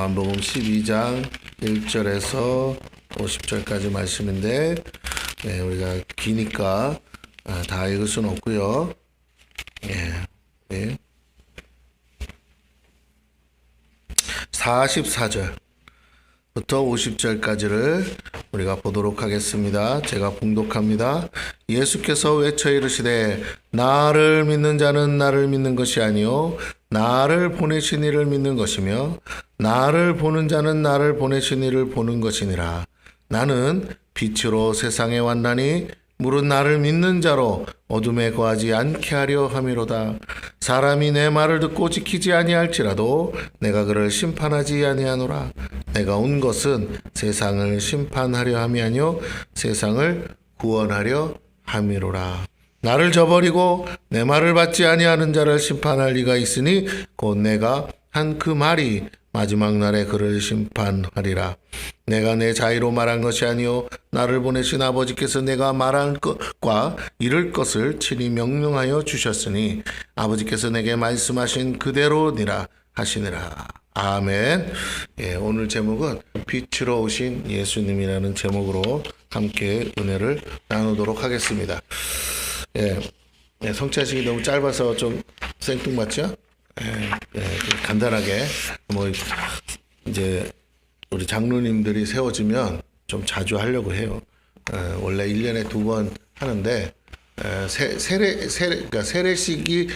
요한복음 12장 1절에서 50절까지 말씀인데 우리가 기니까 다 읽을 수는 없고요. 44절부터 50절까지를 우리가 보도록 하겠습니다. 제가 봉독합니다. 예수께서 외쳐 이르시되 나를 믿는 자는 나를 믿는 것이 아니요 나를 보내신 이를 믿는 것이며 나를 보는 자는 나를 보내신 이를 보는 것이니라. 나는 빛으로 세상에 왔나니 물은 나를 믿는 자로 어둠에 거하지 않게 하려 함이로다. 사람이 내 말을 듣고 지키지 아니할지라도 내가 그를 심판하지 아니하노라. 내가 온 것은 세상을 심판하려 함이 아니요 세상을 구원하려 함이로라. 나를 저버리고 내 말을 받지 아니하는 자를 심판할 리가 있으니 곧 내가 한 그 말이 마지막 날에 그를 심판하리라. 내가 내 자의로 말한 것이 아니요 나를 보내신 아버지께서 내가 말한 것과 이룰 것을 친히 명령하여 주셨으니 아버지께서 내게 말씀하신 그대로니라 하시니라. 아멘. 오늘 제목은 빛으로 오신 예수님이라는 제목으로 함께 은혜를 나누도록 하겠습니다. 성찬식이 너무 짧아서 좀 생뚱맞죠? 간단하게 이제 우리 장로님들이 세워지면 좀 자주 하려고 해요. 원래 1년에 2번 하는데 그러니까 세례식이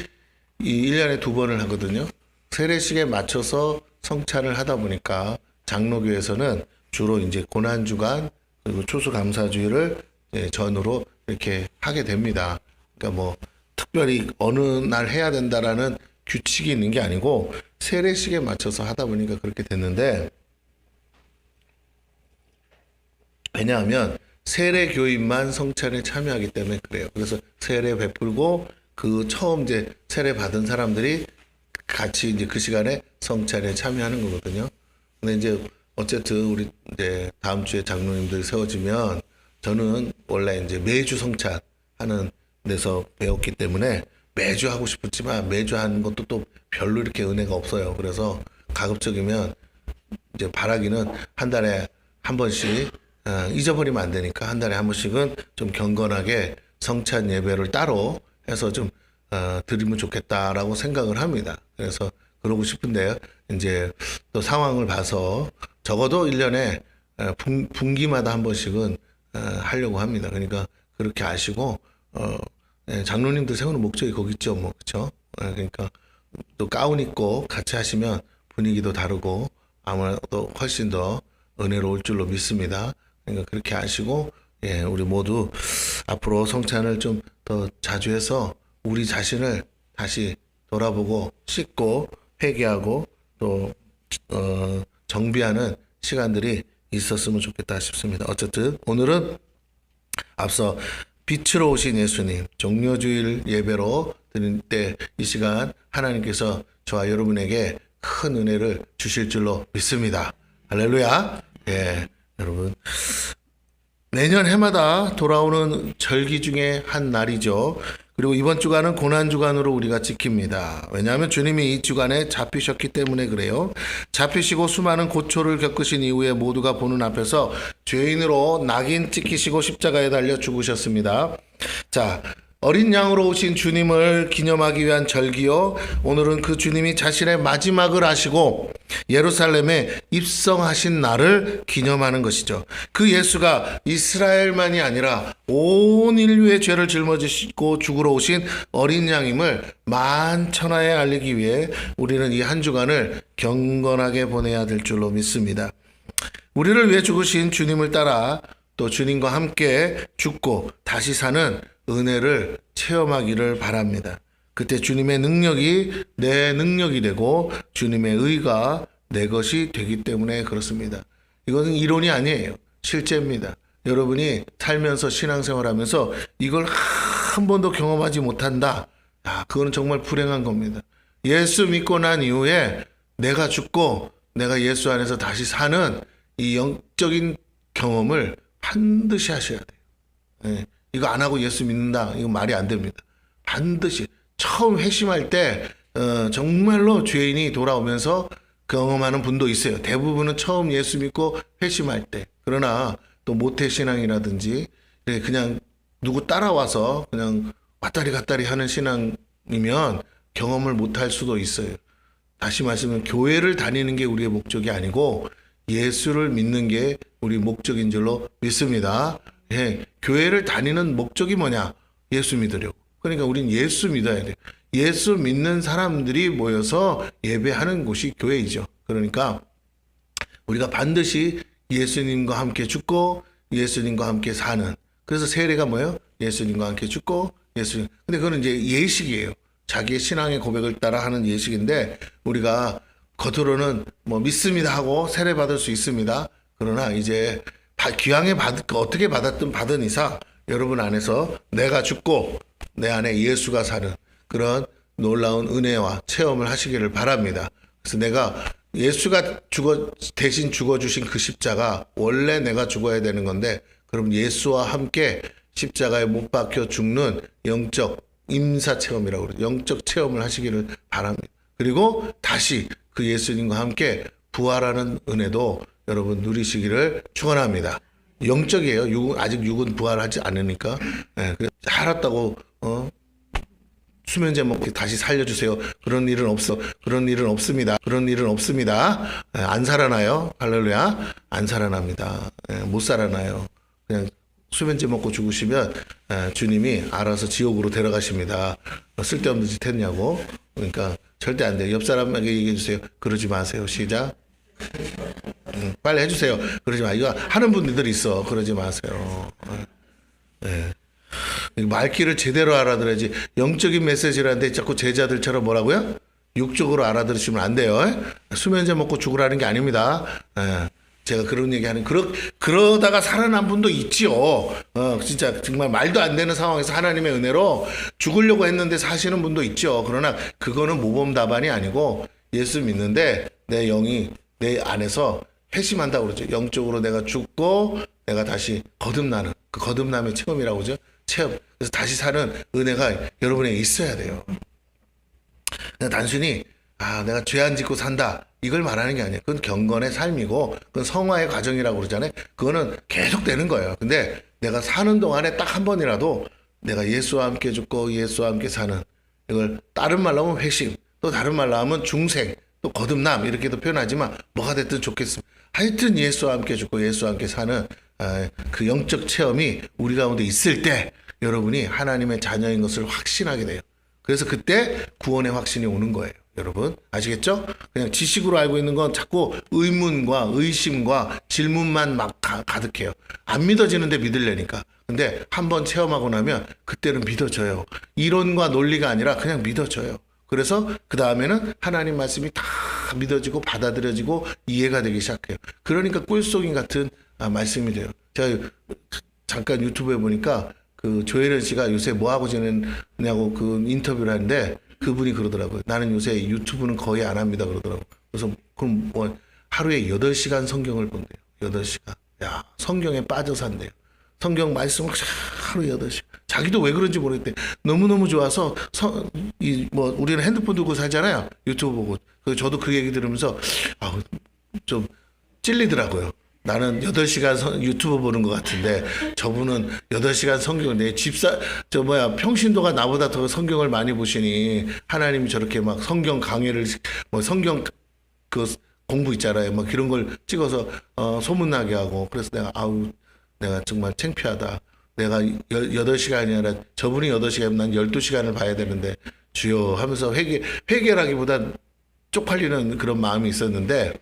1년에 2번을 하거든요. 세례식에 맞춰서 성찬을 하다 보니까 장로교에서는 주로 이제 고난주간 그리고 추수감사주일을 전으로 이렇게 하게 됩니다. 그러니까 뭐 특별히 어느 날 해야 된다라는 규칙이 있는 게 아니고 세례식에 맞춰서 하다 보니까 그렇게 됐는데, 왜냐하면 세례교인만 성찬에 참여하기 때문에 그래요. 그래서 세례 베풀고 그 처음 이제 세례 받은 사람들이 같이 이제 그 시간에 성찬에 참여하는 거거든요. 근데 이제 어쨌든 우리 이제 다음 주에 장로님들이 세워지면 저는 원래 이제 매주 성찬 하는 데서 배웠기 때문에 매주 하고 싶었지만 매주 하는 것도 또 별로 이렇게 은혜가 없어요. 그래서 가급적이면 이제 바라기는 한 달에 한 번씩 잊어버리면 안 되니까 한 달에 한 번씩은 좀 경건하게 성찬 예배를 따로 해서 좀 드리면 좋겠다라고 생각을 합니다. 그래서 그러고 싶은데요. 이제 또 상황을 봐서 적어도 1년에 분기마다 한 번씩은 하려고 합니다. 그러니까 그렇게 아시고 장로님들 세우는 목적이 거기 있죠, 뭐 그렇죠? 그러니까 또 가운 입고 같이 하시면 분위기도 다르고 아무래도 훨씬 더 은혜로울 줄로 믿습니다. 그러니까 그렇게 아시고 우리 모두 앞으로 성찬을 좀 더 자주 해서 우리 자신을 다시 돌아보고 씻고 회개하고 또 정비하는 시간들이 있었으면 좋겠다 싶습니다. 어쨌든 오늘은 앞서 빛으로 오신 예수님 종려주일 예배로 드릴 때 이 시간 하나님께서 저와 여러분에게 큰 은혜를 주실 줄로 믿습니다. 할렐루야. 여러분 내년 해마다 돌아오는 절기 중에 한 날이죠. 그리고 이번 주간은 고난주간으로 우리가 지킵니다. 왜냐하면 주님이 이 주간에 잡히셨기 때문에 그래요. 잡히시고 수많은 고초를 겪으신 이후에 모두가 보는 앞에서 죄인으로 낙인 찍히시고 십자가에 달려 죽으셨습니다. 자, 어린 양으로 오신 주님을 기념하기 위한 절기요. 오늘은 그 주님이 자신의 마지막을 하시고 예루살렘에 입성하신 날을 기념하는 것이죠. 그 예수가 이스라엘만이 아니라 온 인류의 죄를 짊어지시고 죽으러 오신 어린 양임을 만천하에 알리기 위해 우리는 이 한 주간을 경건하게 보내야 될 줄로 믿습니다. 우리를 위해 죽으신 주님을 따라 또 주님과 함께 죽고 다시 사는 은혜를 체험하기를 바랍니다. 그때 주님의 능력이 내 능력이 되고 주님의 의가 내 것이 되기 때문에 그렇습니다. 이것은 이론이 아니에요. 실제입니다. 여러분이 살면서 신앙생활하면서 이걸 한 번도 경험하지 못한다. 그거는 정말 불행한 겁니다. 예수 믿고 난 이후에 내가 죽고 내가 예수 안에서 다시 사는 이 영적인 경험을 반드시 하셔야 돼요. 이거 안 하고 예수 믿는다. 이거 말이 안 됩니다. 반드시 처음 회심할 때 정말로 죄인이 돌아오면서 경험하는 분도 있어요. 대부분은 처음 예수 믿고 회심할 때. 그러나 또 모태신앙이라든지 그냥 누구 따라와서 그냥 왔다리 갔다리 하는 신앙이면 경험을 못할 수도 있어요. 다시 말씀은 교회를 다니는 게 우리의 목적이 아니고 예수를 믿는 게 우리 목적인 줄로 믿습니다. 예, 교회를 다니는 목적이 뭐냐? 예수 믿으려고. 그러니까 우린 예수 믿어야 돼요. 예수 믿는 사람들이 모여서 예배하는 곳이 교회이죠. 그러니까 우리가 반드시 예수님과 함께 죽고 예수님과 함께 사는. 그래서 세례가 뭐예요? 예수님과 함께 죽고 예수님. 근데 그거는 이제 예식이에요. 자기의 신앙의 고백을 따라 하는 예식인데 우리가 겉으로는 뭐 믿습니다 하고 세례 받을 수 있습니다. 그러나 이제 귀향에 어떻게 받은 이상 여러분 안에서 내가 죽고 내 안에 예수가 사는 그런 놀라운 은혜와 체험을 하시기를 바랍니다. 그래서 내가 예수가 대신 죽어주신 그 십자가 원래 내가 죽어야 되는 건데 그럼 예수와 함께 십자가에 못 박혀 죽는 영적 임사 체험이라고 그래요. 영적 체험을 하시기를 바랍니다. 그리고 다시 그 예수님과 함께 부활하는 은혜도 여러분 누리시기를 축원합니다. 영적이에요. 아직 육은 부활하지 않으니까. 네, 살았다고 수면제 먹고 다시 살려주세요. 그런 일은 없습니다. 네, 안 살아나요. 할렐루야. 안 살아납니다. 네, 못 살아나요. 그냥 수면제 먹고 죽으시면 주님이 알아서 지옥으로 데려가십니다. 쓸데없는 짓 했냐고. 그러니까 절대 안 돼요. 옆 사람에게 얘기해 주세요. 그러지 마세요. 시작. 빨리 해주세요. 그러지 마. 이거 하는 분들이 있어. 그러지 마세요. 네. 말귀를 제대로 알아들어야지. 영적인 메시지라는데 자꾸 제자들처럼 뭐라고요? 육적으로 알아들으시면 안 돼요. 수면제 먹고 죽으라는 게 아닙니다. 네. 제가 그런 얘기하는 그러다가 살아난 분도 있지요. 진짜 정말 말도 안 되는 상황에서 하나님의 은혜로 죽으려고 했는데 사시는 분도 있죠. 그러나 그거는 모범 답안이 아니고 예수 믿는데 내 영이 내 안에서 회심한다고 그러죠. 영적으로 내가 죽고 내가 다시 거듭나는 그 거듭남의 체험이라고 그러죠. 체험. 그래서 다시 사는 은혜가 여러분에게 있어야 돼요. 그냥 단순히 내가 죄 안 짓고 산다. 이걸 말하는 게 아니에요. 그건 경건의 삶이고 그건 성화의 과정이라고 그러잖아요. 그거는 계속 되는 거예요. 근데 내가 사는 동안에 딱 한 번이라도 내가 예수와 함께 죽고 예수와 함께 사는 이걸 다른 말로 하면 회심, 또 다른 말로 하면 중생, 또 거듭남 이렇게도 표현하지만 뭐가 됐든 좋겠습니다. 하여튼 예수와 함께 죽고 예수와 함께 사는 그 영적 체험이 우리 가운데 있을 때 여러분이 하나님의 자녀인 것을 확신하게 돼요. 그래서 그때 구원의 확신이 오는 거예요. 여러분 아시겠죠? 그냥 지식으로 알고 있는 건 자꾸 의문과 의심과 질문만 막 가득해요. 안 믿어지는데 믿으려니까. 근데 한번 체험하고 나면 그때는 믿어져요. 이론과 논리가 아니라 그냥 믿어져요. 그래서 그 다음에는 하나님 말씀이 다 믿어지고 받아들여지고 이해가 되기 시작해요. 그러니까 꿀송이 같은 말씀이 돼요. 제가 잠깐 유튜브에 보니까 그 조혜련 씨가 요새 뭐하고 지내냐고 그 인터뷰를 하는데 그분이 그러더라고요. 나는 요새 유튜브는 거의 안 합니다. 그러더라고요. 그래서 그럼 뭐 하루에 8시간 성경을 본대요. 8시간. 야, 성경에 빠져 산대요. 성경 말씀을 하루에 8시간. 자기도 왜 그런지 모르겠대. 너무너무 좋아서 우리는 핸드폰 들고 살잖아요. 유튜브 보고. 그래서 저도 그 얘기 들으면서 좀 찔리더라고요. 나는 8시간 유튜브 보는 것 같은데 저분은 8시간 성경을 평신도가 나보다 더 성경을 많이 보시니 하나님이 저렇게 막 성경 강의를 성경 그 공부 있잖아요. 막 이런 걸 찍어서 소문나게 하고 그래서 내가 정말 창피하다. 내가 8시간이 아니라 저분이 8시간이면 난 12시간을 봐야 되는데 주여 하면서 회개라기보다 쪽팔리는 그런 마음이 있었는데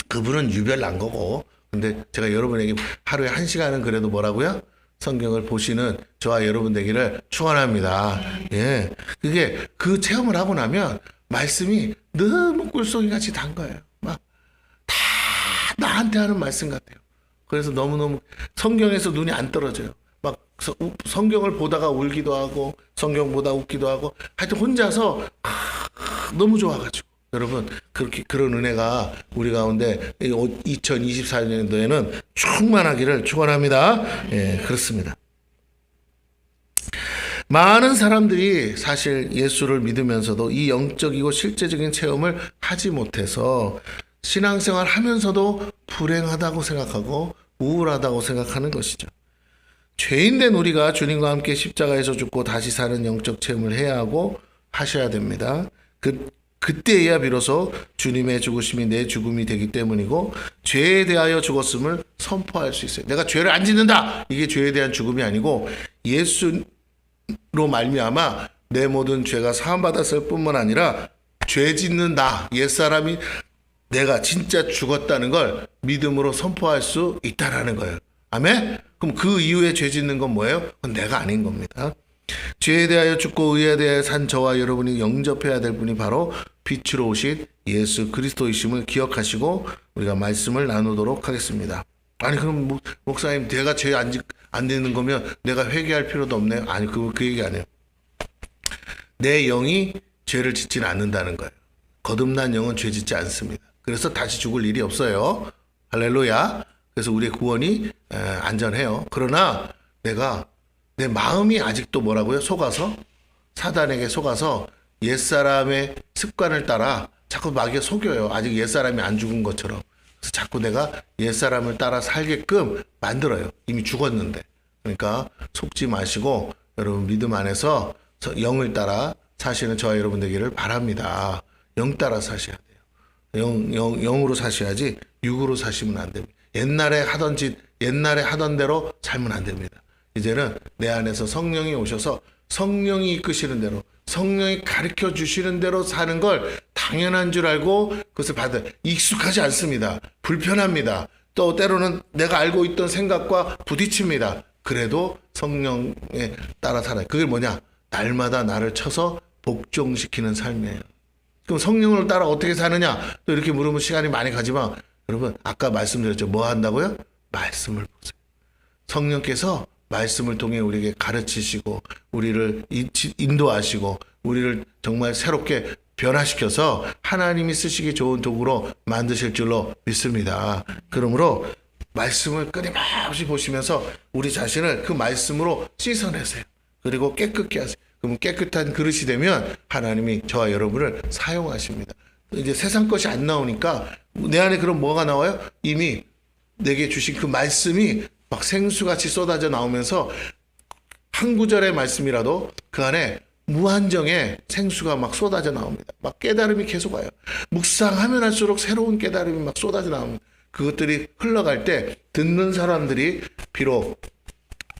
그분은 유별난 거고 근데 제가 여러분에게 하루에 1시간은 그래도 뭐라고요? 성경을 보시는 저와 여러분 되기를 축원합니다. 예. 그게 그 체험을 하고 나면 말씀이 너무 꿀송이 같이 단 거예요. 막 다 나한테 하는 말씀 같아요. 그래서 너무너무 성경에서 눈이 안 떨어져요. 막 성경을 보다가 울기도 하고 성경 보다 웃기도 하고 하여튼 혼자서 너무 좋아가지고 여러분 그런 은혜가 우리 가운데 2024년도에는 충만하기를 축원합니다. 예, 그렇습니다. 많은 사람들이 사실 예수를 믿으면서도 이 영적이고 실제적인 체험을 하지 못해서 신앙생활 하면서도 불행하다고 생각하고 우울하다고 생각하는 것이죠. 죄인된 우리가 주님과 함께 십자가에서 죽고 다시 사는 영적 체험을 해야 하고 하셔야 됩니다. 그때야 비로소 주님의 죽으심이 내 죽음이 되기 때문이고 죄에 대하여 죽었음을 선포할 수 있어요. 내가 죄를 안 짓는다. 이게 죄에 대한 죽음이 아니고 예수로 말미암아 내 모든 죄가 사함받았을 뿐만 아니라 죄 짓는 나, 옛사람이 내가 진짜 죽었다는 걸 믿음으로 선포할 수 있다라는 거예요. 아멘? 그럼 그 이후에 죄 짓는 건 뭐예요? 그건 내가 아닌 겁니다. 죄에 대하여 죽고 의에 대하여 산 저와 여러분이 영접해야 될 분이 바로 빛으로 오신 예수 그리스도이심을 기억하시고 우리가 말씀을 나누도록 하겠습니다. 아니 그럼 목사님 내가 죄 안 짓는 거면 내가 회개할 필요도 없네요. 아니 그 얘기 아니에요. 내 영이 죄를 짓지는 않는다는 거예요. 거듭난 영은 죄 짓지 않습니다. 그래서 다시 죽을 일이 없어요. 할렐루야. 그래서 우리의 구원이 안전해요. 그러나 내 마음이 아직도 뭐라고요? 사단에게 속아서 옛사람의 습관을 따라 자꾸 마귀가 속여요. 아직 옛사람이 안 죽은 것처럼. 그래서 자꾸 내가 옛사람을 따라 살게끔 만들어요. 이미 죽었는데. 그러니까 속지 마시고 여러분 믿음 안에서 영을 따라 사시는 저와 여러분 되기를 바랍니다. 영 따라 사셔야 돼요. 영으로 사셔야지 육으로 사시면 안 됩니다. 옛날에 하던 대로 살면 안 됩니다. 이제는 내 안에서 성령이 오셔서 성령이 이끄시는 대로 성령이 가르쳐 주시는 대로 사는 걸 당연한 줄 알고 그것을 익숙하지 않습니다. 불편합니다. 또 때로는 내가 알고 있던 생각과 부딪힙니다. 그래도 성령에 따라 살아요. 그게 뭐냐? 날마다 나를 쳐서 복종시키는 삶이에요. 그럼 성령을 따라 어떻게 사느냐? 또 이렇게 물으면 시간이 많이 가지만 여러분 아까 말씀드렸죠. 뭐 한다고요? 말씀을 보세요. 성령께서 말씀을 통해 우리에게 가르치시고 우리를 인도하시고 우리를 정말 새롭게 변화시켜서 하나님이 쓰시기 좋은 도구로 만드실 줄로 믿습니다. 그러므로 말씀을 끊임없이 보시면서 우리 자신을 그 말씀으로 씻어내세요. 그리고 깨끗게 하세요. 그러면 깨끗한 그릇이 되면 하나님이 저와 여러분을 사용하십니다. 이제 세상 것이 안 나오니까 내 안에 그럼 뭐가 나와요? 이미 내게 주신 그 말씀이 막 생수같이 쏟아져 나오면서 한 구절의 말씀이라도 그 안에 무한정의 생수가 막 쏟아져 나옵니다. 막 깨달음이 계속 와요. 묵상하면 할수록 새로운 깨달음이 막 쏟아져 나옵니다. 그것들이 흘러갈 때 듣는 사람들이 비록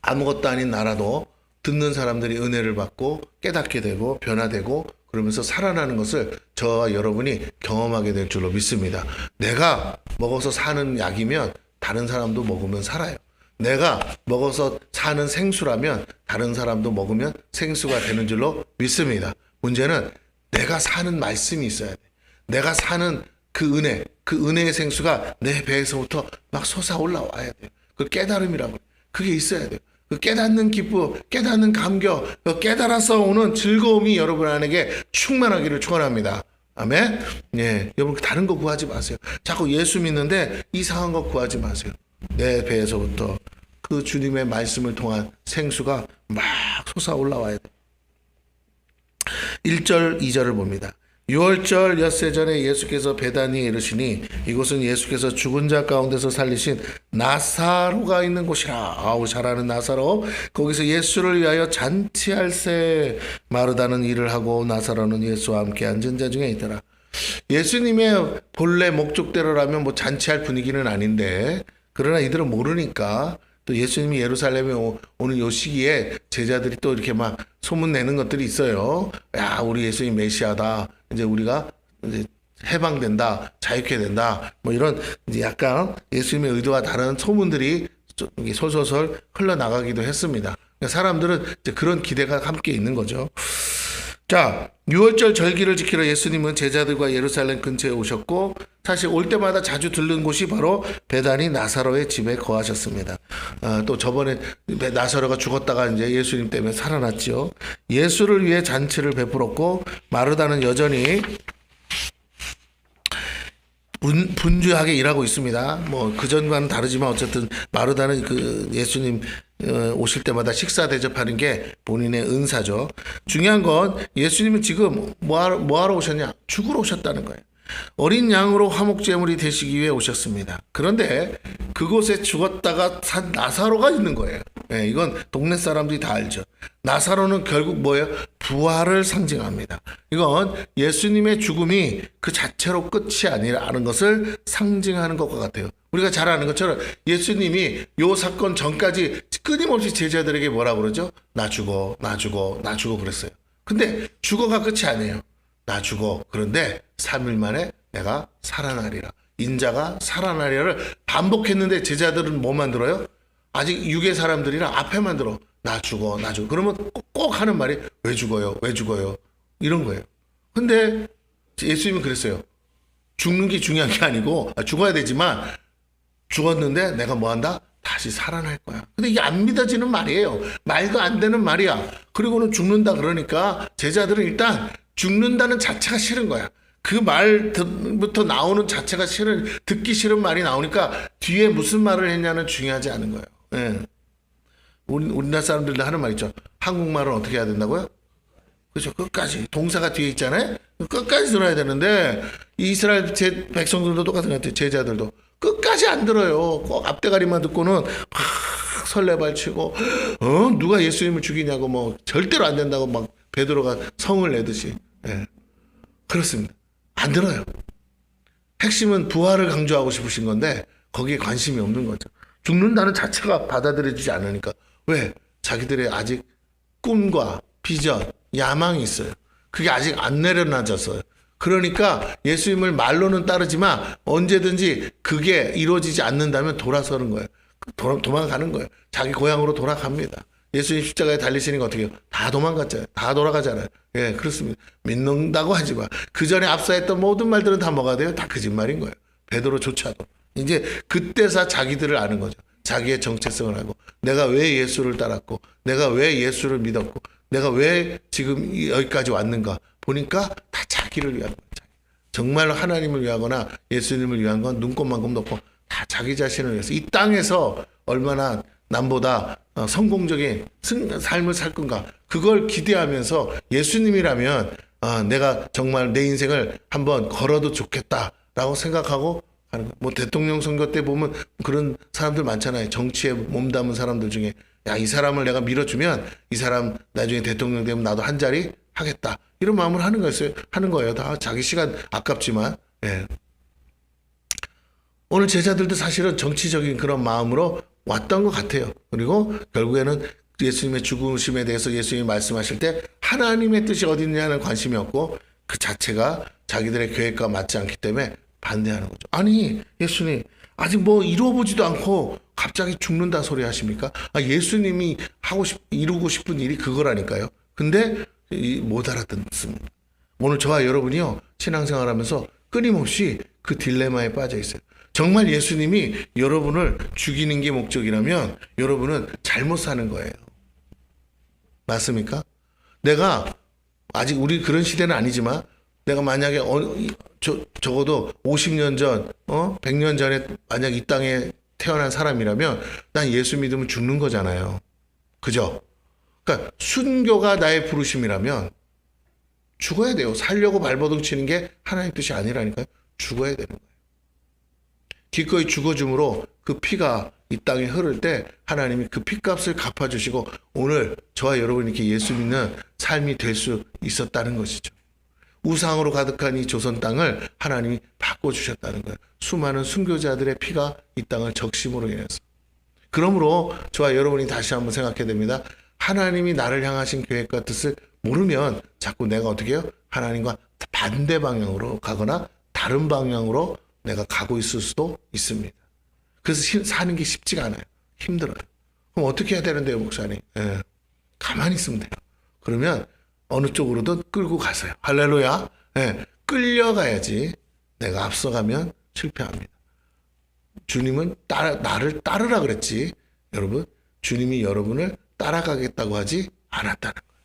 아무것도 아닌 나라도 듣는 사람들이 은혜를 받고 깨닫게 되고 변화되고 그러면서 살아나는 것을 저와 여러분이 경험하게 될 줄로 믿습니다. 내가 먹어서 사는 약이면 다른 사람도 먹으면 살아요. 내가 먹어서 사는 생수라면 다른 사람도 먹으면 생수가 되는 줄로 믿습니다. 문제는 내가 사는 말씀이 있어야 돼. 내가 사는 그 은혜의 생수가 내 배에서부터 막 솟아 올라와야 돼요. 그 깨달음이라고. 그게 있어야 돼요. 그 깨닫는 기쁨, 깨닫는 감격, 그 깨달아서 오는 즐거움이 여러분 안에게 충만하기를 축원합니다. 아멘. 예, 여러분 다른 거 구하지 마세요. 자꾸 예수 믿는데 이상한 거 구하지 마세요. 내 배에서부터 그 주님의 말씀을 통한 생수가 막 솟아 올라와야 돼. 1절, 2절을 봅니다. 6월절 엿새 전에 예수께서 베다니에 이르시니 이곳은 예수께서 죽은 자 가운데서 살리신 나사로가 있는 곳이라. 아우 잘하는 나사로. 거기서 예수를 위하여 잔치할세. 마르다는 일을 하고 나사로는 예수와 함께 앉은 자 중에 있더라. 예수님의 본래 목적대로라면 뭐 잔치할 분위기는 아닌데 그러나 이들은 모르니까 또 예수님이 예루살렘에 오는 요 시기에 제자들이 또 이렇게 막 소문내는 것들이 있어요. 야, 우리 예수님 메시아다. 이제 우리가 이제 해방된다. 자유케 된다. 뭐 이런 이제 약간 예수님의 의도와 다른 소문들이 솔솔솔 흘러나가기도 했습니다. 그러니까 사람들은 이제 그런 기대가 함께 있는 거죠. 자, 6월절 절기를 지키러 예수님은 제자들과 예루살렘 근처에 오셨고 사실 올 때마다 자주 들른 곳이 바로 베다니 나사로의 집에 거하셨습니다. 또 저번에 나사로가 죽었다가 이제 예수님 때문에 살아났죠. 예수를 위해 잔치를 베풀었고 마르다는 여전히 분주하게 일하고 있습니다. 뭐 그전과는 다르지만 어쨌든 마르다는 그 예수님 오실 때마다 식사 대접하는 게 본인의 은사죠. 중요한 건 예수님은 지금 뭐하러 오셨냐? 죽으러 오셨다는 거예요. 어린 양으로 화목제물이 되시기 위해 오셨습니다. 그런데 그곳에 죽었다가 산 나사로가 있는 거예요. 네, 이건 동네 사람들이 다 알죠. 나사로는 결국 뭐예요? 부활을 상징합니다. 이건 예수님의 죽음이 그 자체로 끝이 아니라는 것을 상징하는 것과 같아요. 우리가 잘 아는 것처럼 예수님이 요 사건 전까지 끊임없이 제자들에게 뭐라고 그러죠? 나 죽어, 나 죽어, 나 죽어 그랬어요. 근데 죽어가 끝이 아니에요. 나 죽어. 그런데 3일 만에 내가 살아나리라. 인자가 살아나리라를 반복했는데 제자들은 뭐만 들어요? 아직 육의 사람들이라 앞에만 들어. 나 죽어, 나 죽어. 그러면 꼭 하는 말이 왜 죽어요? 왜 죽어요? 이런 거예요. 근데 예수님은 그랬어요. 죽는 게 중요한 게 아니고 죽어야 되지만 죽었는데 내가 뭐 한다? 다시 살아날 거야. 근데 이게 안 믿어지는 말이에요. 말도 안 되는 말이야. 그리고는 죽는다 그러니까 제자들은 일단 죽는다는 자체가 싫은 거야. 그 말부터 나오는 자체가 싫은, 듣기 싫은 말이 나오니까 뒤에 무슨 말을 했냐는 중요하지 않은 거예요. 예. 우리나라 사람들도 하는 말 있죠. 한국말은 어떻게 해야 된다고요? 그렇죠. 끝까지. 동사가 뒤에 있잖아요. 끝까지 들어야 되는데 이스라엘 백성들도 똑같은 것 같아요. 제자들도 끝까지 안 들어요. 꼭 앞대가리만 듣고는 막 설레발치고 누가 예수님을 죽이냐고 뭐 절대로 안 된다고 막 베드로가 성을 내듯이. 예. 그렇습니다. 안 들어요. 핵심은 부활을 강조하고 싶으신 건데 거기에 관심이 없는 거죠. 죽는다는 자체가 받아들여지지 않으니까. 왜? 자기들의 아직 꿈과 비전, 야망이 있어요. 그게 아직 안 내려놔졌어요. 그러니까 예수님을 말로는 따르지만 언제든지 그게 이루어지지 않는다면 돌아서는 거예요. 도망가는 거예요. 자기 고향으로 돌아갑니다. 예수님 십자가에 달리시는 거 어떻게 해요? 다 도망갔잖아요. 다 돌아가잖아요. 예, 그렇습니다. 믿는다고 하지만 그 전에 앞서 했던 모든 말들은 다 뭐가 돼요? 다 거짓말인 거예요. 베드로조차도. 이제 그때서 자기들을 아는 거죠. 자기의 정체성을 알고 내가 왜 예수를 따랐고 내가 왜 예수를 믿었고 내가 왜 지금 여기까지 왔는가 보니까 다 자기를 위한 거예요. 정말로 하나님을 위하거나 예수님을 위한 건 눈꼽만큼 높고 다 자기 자신을 위해서 이 땅에서 얼마나 남보다 성공적인 삶을 살 건가 그걸 기대하면서 예수님이라면 내가 정말 내 인생을 한번 걸어도 좋겠다라고 생각하고 하는 거예요. 뭐 대통령 선거 때 보면 그런 사람들 많잖아요. 정치에 몸담은 사람들 중에 야, 이 사람을 내가 밀어주면 이 사람 나중에 대통령 되면 나도 한 자리 하겠다. 이런 마음을 하는 거였어요. 하는 거예요. 다 자기 시간 아깝지만. 예. 오늘 제자들도 사실은 정치적인 그런 마음으로 왔던 것 같아요. 그리고 결국에는 예수님의 죽으심에 대해서 예수님이 말씀하실 때 하나님의 뜻이 어디 있느냐는 관심이 없고 그 자체가 자기들의 계획과 맞지 않기 때문에 반대하는 거죠. 아니 예수님 아직 뭐 이루어보지도 않고 갑자기 죽는다 소리 하십니까? 예수님이 이루고 싶은 일이 그거라니까요. 근데 못 알아듣습니다. 오늘 저와 여러분이요 신앙생활하면서 끊임없이 그 딜레마에 빠져 있어요. 정말 예수님이 여러분을 죽이는 게 목적이라면 여러분은 잘못 사는 거예요. 맞습니까? 내가 아직 우리 그런 시대는 아니지만 내가 만약에 적어도 50년 전, 100년 전에 만약 이 땅에 태어난 사람이라면 난 예수 믿으면 죽는 거잖아요. 그죠? 그러니까 순교가 나의 부르심이라면 죽어야 돼요. 살려고 발버둥 치는 게 하나님의 뜻이 아니라니까요. 죽어야 되는 거예요. 기꺼이 죽어줌으로 그 피가 이 땅에 흐를 때 하나님이 그 피값을 갚아주시고 오늘 저와 여러분이 이렇게 예수 믿는 삶이 될 수 있었다는 것이죠. 우상으로 가득한 이 조선 땅을 하나님이 바꿔주셨다는 거예요. 수많은 순교자들의 피가 이 땅을 적심으로 인해서. 그러므로 저와 여러분이 다시 한번 생각해야 됩니다. 하나님이 나를 향하신 계획과 뜻을 모르면 자꾸 내가 어떻게 해요? 하나님과 반대 방향으로 가거나 다른 방향으로 내가 가고 있을 수도 있습니다. 그래서 사는 게 쉽지가 않아요. 힘들어요. 그럼 어떻게 해야 되는데요, 목사님? 예. 가만히 있으면 돼요. 그러면 어느 쪽으로든 끌고 가세요. 할렐루야. 예. 끌려가야지 내가 앞서가면 실패합니다. 주님은 나를 따르라 그랬지. 여러분, 주님이 여러분을 따라가겠다고 하지 않았다는 거예요.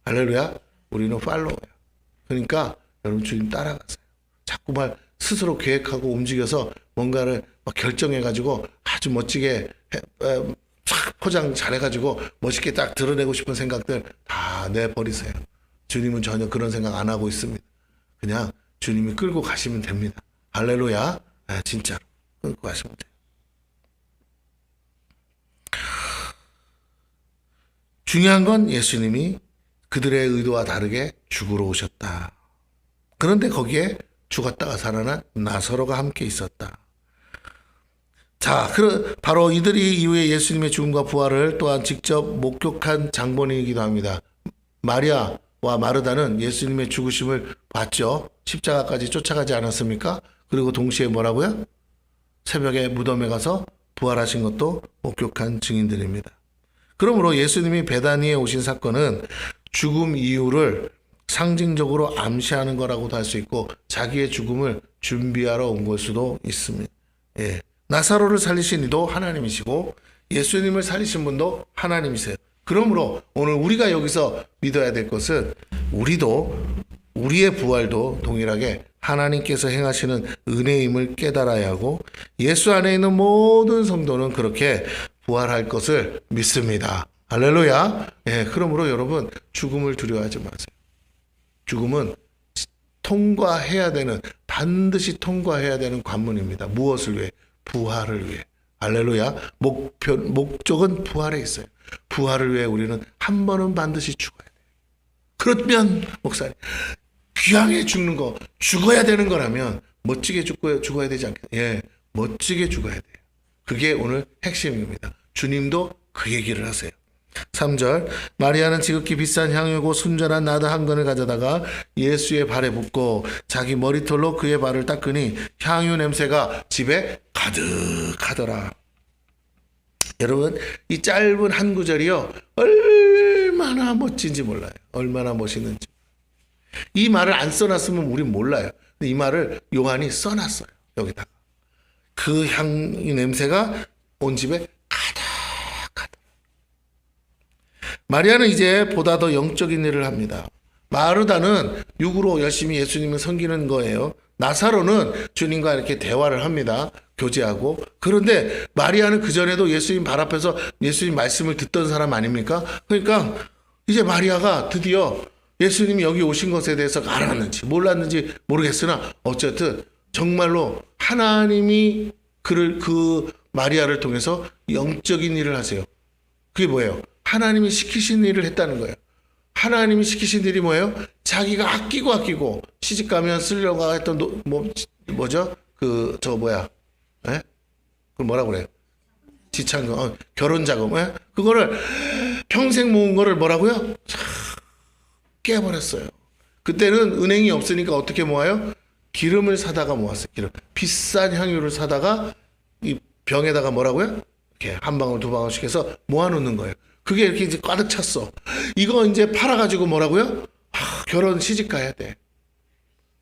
할렐루야. 우리는 팔로워예요. 그러니까 여러분 주님 따라가세요. 자꾸만 스스로 계획하고 움직여서 뭔가를 막 결정해가지고 아주 멋지게 싹 포장 잘해가지고 멋있게 딱 드러내고 싶은 생각들 다 내버리세요. 주님은 전혀 그런 생각 안 하고 있습니다. 그냥 주님이 끌고 가시면 됩니다. 할렐루야. 진짜로 끌고 가시면 돼요. 중요한 건 예수님이 그들의 의도와 다르게 죽으러 오셨다. 그런데 거기에 죽었다가 살아난 나사로가 함께 있었다. 자, 바로 이들이 이후에 예수님의 죽음과 부활을 또한 직접 목격한 장본인이기도 합니다. 마리아와 마르다는 예수님의 죽으심을 봤죠. 십자가까지 쫓아가지 않았습니까? 그리고 동시에 뭐라고요? 새벽에 무덤에 가서 부활하신 것도 목격한 증인들입니다. 그러므로 예수님이 베다니에 오신 사건은 죽음 이유를 상징적으로 암시하는 거라고도 할 수 있고 자기의 죽음을 준비하러 온 걸 수도 있습니다. 예. 나사로를 살리신 이도 하나님이시고 예수님을 살리신 분도 하나님이세요. 그러므로 오늘 우리가 여기서 믿어야 될 것은 우리의 부활도 동일하게 하나님께서 행하시는 은혜임을 깨달아야 하고 예수 안에 있는 모든 성도는 그렇게 부활할 것을 믿습니다. 할렐루야. 예, 그러므로 여러분 죽음을 두려워하지 마세요. 죽음은 반드시 통과해야 되는 관문입니다. 무엇을 위해? 부활을 위해. 할렐루야. 목적은 부활에 있어요. 부활을 위해 우리는 한 번은 반드시 죽어야 돼요. 그러면 목사님 귀하게 죽는 거 죽어야 되는 거라면 멋지게 죽어야 되지 않겠어요? 예, 멋지게 죽어야 돼요. 그게 오늘 핵심입니다. 주님도 그 얘기를 하세요. 3절 마리아는 지극히 비싼 향유고 순전한 나드 한 건을 가져다가 예수의 발에 붓고 자기 머리털로 그의 발을 닦으니 향유 냄새가 집에 가득하더라. 여러분 이 짧은 한 구절이요 얼마나 멋진지 몰라요. 얼마나 멋있는지. 이 말을 안 써놨으면 우린 몰라요. 근데 이 말을 요한이 써놨어요. 여기다가 그 향유 냄새가 온 집에 마리아는 이제 보다 더 영적인 일을 합니다. 마르다는 육으로 열심히 예수님을 섬기는 거예요. 나사로는 주님과 이렇게 대화를 합니다. 교제하고. 그런데 마리아는 그전에도 예수님 발 앞에서 예수님 말씀을 듣던 사람 아닙니까? 그러니까 이제 마리아가 드디어 예수님이 여기 오신 것에 대해서 알았는지 몰랐는지 모르겠으나 어쨌든 정말로 하나님이 그 마리아를 통해서 영적인 일을 하세요. 그게 뭐예요? 하나님이 시키신 일을 했다는 거예요. 하나님이 시키신 일이 뭐예요? 자기가 아끼고 시집가면 쓰려고 했던 뭐죠? 예? 그걸 뭐라고 그래요? 지참금, 결혼자금. 예? 그거를 평생 모은 거를 뭐라고요? 깨버렸어요. 그때는 은행이 없으니까 어떻게 모아요? 기름을 사다가 모았어요. 비싼 향유를 사다가 이 병에다가 뭐라고요? 이렇게 한 방울 두 방울씩 해서 모아놓는 거예요. 그게 이렇게 이제 가득 찼어. 이거 이제 팔아가지고 뭐라고요? 결혼 시집 가야 돼.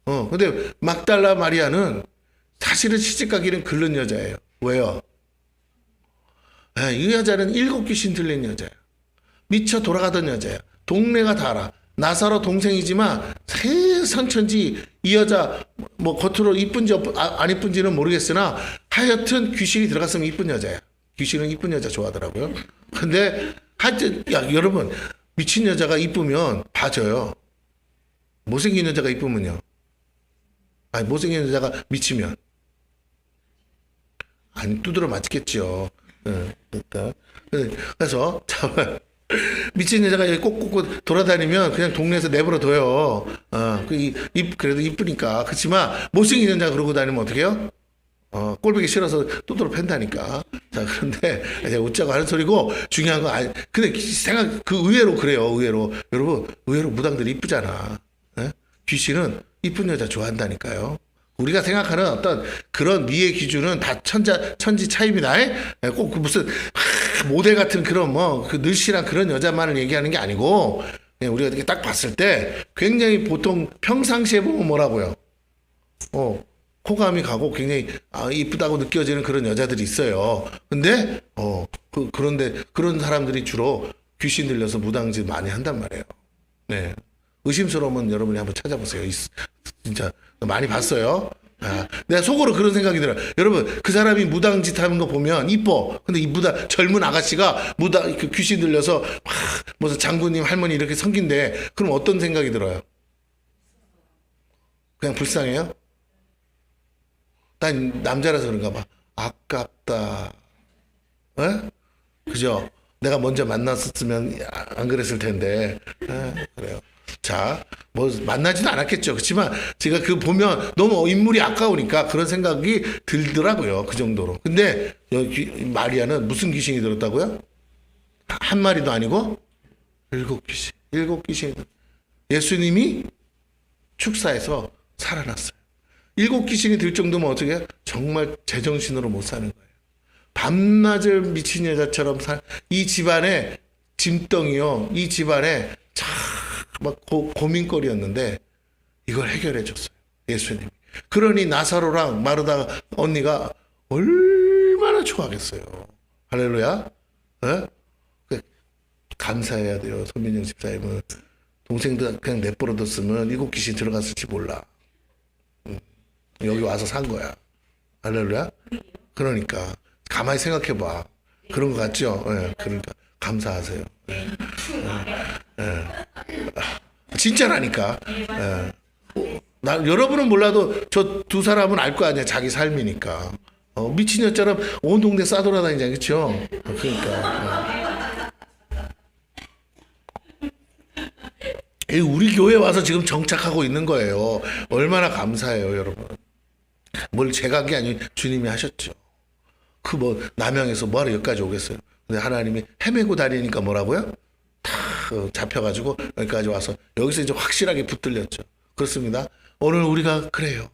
근데 막달라 마리아는 사실은 시집 가기는 글른 여자예요. 왜요? 이 여자는 7 귀신 들린 여자예요. 미쳐 돌아가던 여자예요. 동네가 다 알아. 나사로 동생이지만 세상 천지 이 여자 뭐 겉으로 이쁜지 안 이쁜지는 모르겠으나 하여튼 귀신이 들어갔으면 이쁜 여자야. 귀신은 이쁜 여자 좋아하더라고요. 근데 하여튼 여러분 미친 여자가 이쁘면 봐줘요. 못생긴 여자가 이쁘면요. 못생긴 여자가 미치면 두드러 맞겠죠. 그러니까 그래서 미친 여자가 여기 꼭꼭 돌아다니면 그냥 동네에서 내버려둬요. 그래도 이쁘니까. 그렇지만 못생긴 여자 그러고 다니면 어떻게 해요? 꼴보기 싫어서 두드러 팬다니까. 자, 그런데 이제 웃자고 하는 소리고 중요한 건 근데 의외로 그래요. 여러분 의외로 무당들이 이쁘잖아. 귀신은 이쁜 여자 좋아한다니까요. 우리가 생각하는 어떤 그런 미의 기준은 다 천지 차이입니다. 꼭 무슨 모델 같은 그런 그 늘씬한 그런 여자만을 얘기하는 게 아니고 우리가 이렇게 딱 봤을 때 굉장히 보통 평상시에 보면 뭐라고요? 호감이 가고 굉장히 이쁘다고 느껴지는 그런 여자들이 있어요. 근데 그런데 그런 사람들이 주로 귀신 들려서 무당짓 많이 한단 말이에요. 네. 의심스러우면 여러분이 한번 찾아보세요. 진짜 많이 봤어요. 내가 속으로 그런 생각이 들어요. 여러분, 그 사람이 무당짓 하는 거 보면 이뻐. 근데 이 젊은 아가씨가 그 귀신 들려서 막 무슨 장군님 할머니 이렇게 섬긴대. 그럼 어떤 생각이 들어요? 그냥 불쌍해요? 난 남자라서 그런가 봐. 아깝다. 에? 그죠? 내가 먼저 만났었으면 안 그랬을 텐데. 그래요. 자, 뭐 만나지는 않았겠죠. 그렇지만 제가 그 보면 너무 인물이 아까우니까 그런 생각이 들더라고요. 그 정도로. 근데 여기 마리아는 무슨 귀신이 들었다고요? 한 마리도 아니고 7귀신. 7귀신이 예수님이 축사해서 살아났어요. 7귀신이 들 정도면 어떻게 해요? 정말 제정신으로 못 사는 거예요. 밤낮을 미친 여자처럼 이 집안의 짐덩이요. 이 집안의 막 고민거리였는데 이걸 해결해 줬어요. 예수님이. 그러니 나사로랑 마르다 언니가 얼마나 좋아하겠어요. 할렐루야. 네? 감사해야 돼요. 손민영 집사님은. 동생들 그냥 내버려뒀으면 7귀신 들어갔을지 몰라. 여기 와서 산 거야. 할렐루야. 그러니까 가만히 생각해봐. 그런 거 같죠? 네, 그러니까 감사하세요. 네. 네. 진짜라니까. 네. 여러분은 몰라도 저 두 사람은 알 거 아니야. 자기 삶이니까. 미친 여자처럼 온 동네 싸돌아다니잖아. 그렇죠? 그러니까. 우리 교회 와서 지금 정착하고 있는 거예요. 얼마나 감사해요, 여러분. 뭘 제가 한 게 아니고 주님이 하셨죠. 그 남양에서 뭐하러 여기까지 오겠어요. 근데 하나님이 헤매고 다니니까 뭐라고요? 다 잡혀가지고 여기까지 와서 여기서 이제 확실하게 붙들렸죠. 그렇습니다. 오늘 우리가 그래요.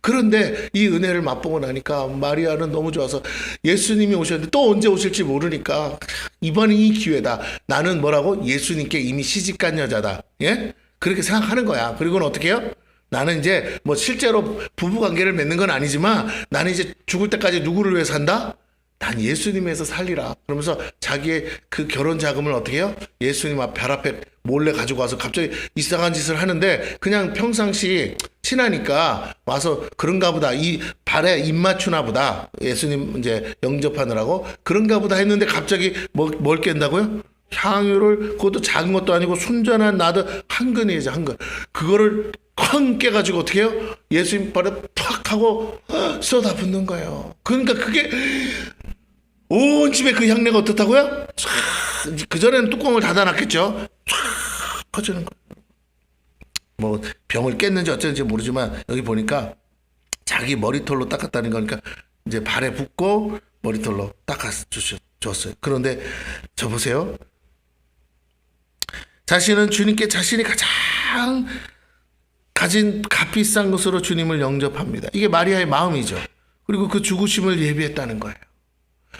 그런데 이 은혜를 맛보고 나니까 마리아는 너무 좋아서 예수님이 오셨는데 또 언제 오실지 모르니까 이번이 기회다. 나는 뭐라고? 예수님께 이미 시집간 여자다. 예? 그렇게 생각하는 거야. 그리고는 어떻게 해요? 나는 이제 뭐 실제로 부부 관계를 맺는 건 아니지만 나는 이제 죽을 때까지 누구를 위해 산다? 난 예수님에서 살리라. 그러면서 자기의 그 결혼 자금을 어떻게 해요? 예수님 별 앞에 몰래 가지고 와서 갑자기 이상한 짓을 하는데 그냥 평상시 친하니까 와서 그런가 보다. 이 발에 입 맞추나 보다. 예수님 이제 영접하느라고 그런가 보다 했는데 갑자기 뭘 깬다고요? 향유를 그것도 작은 것도 아니고 순전한 나드 한 근이죠. 한 근. 그거를 쾅 깨가지고 어떻게 해요? 예수님 발에 탁 하고 쏟아붓는 거예요. 그러니까 그게 온 집에 그 향내가 어떻다고요? 그전에는 뚜껑을 닫아놨겠죠. 퍼지는 거예요. 뭐 병을 깼는지 어쩐지 모르지만 여기 보니까 자기 머리털로 닦았다는 거니까 이제 발에 붓고 머리털로 닦아주셨어요. 그런데 저 보세요. 자신은 주님께 자신이 가장 가진 값비싼 것으로 주님을 영접합니다. 이게 마리아의 마음이죠. 그리고 그 죽으심을 예비했다는 거예요.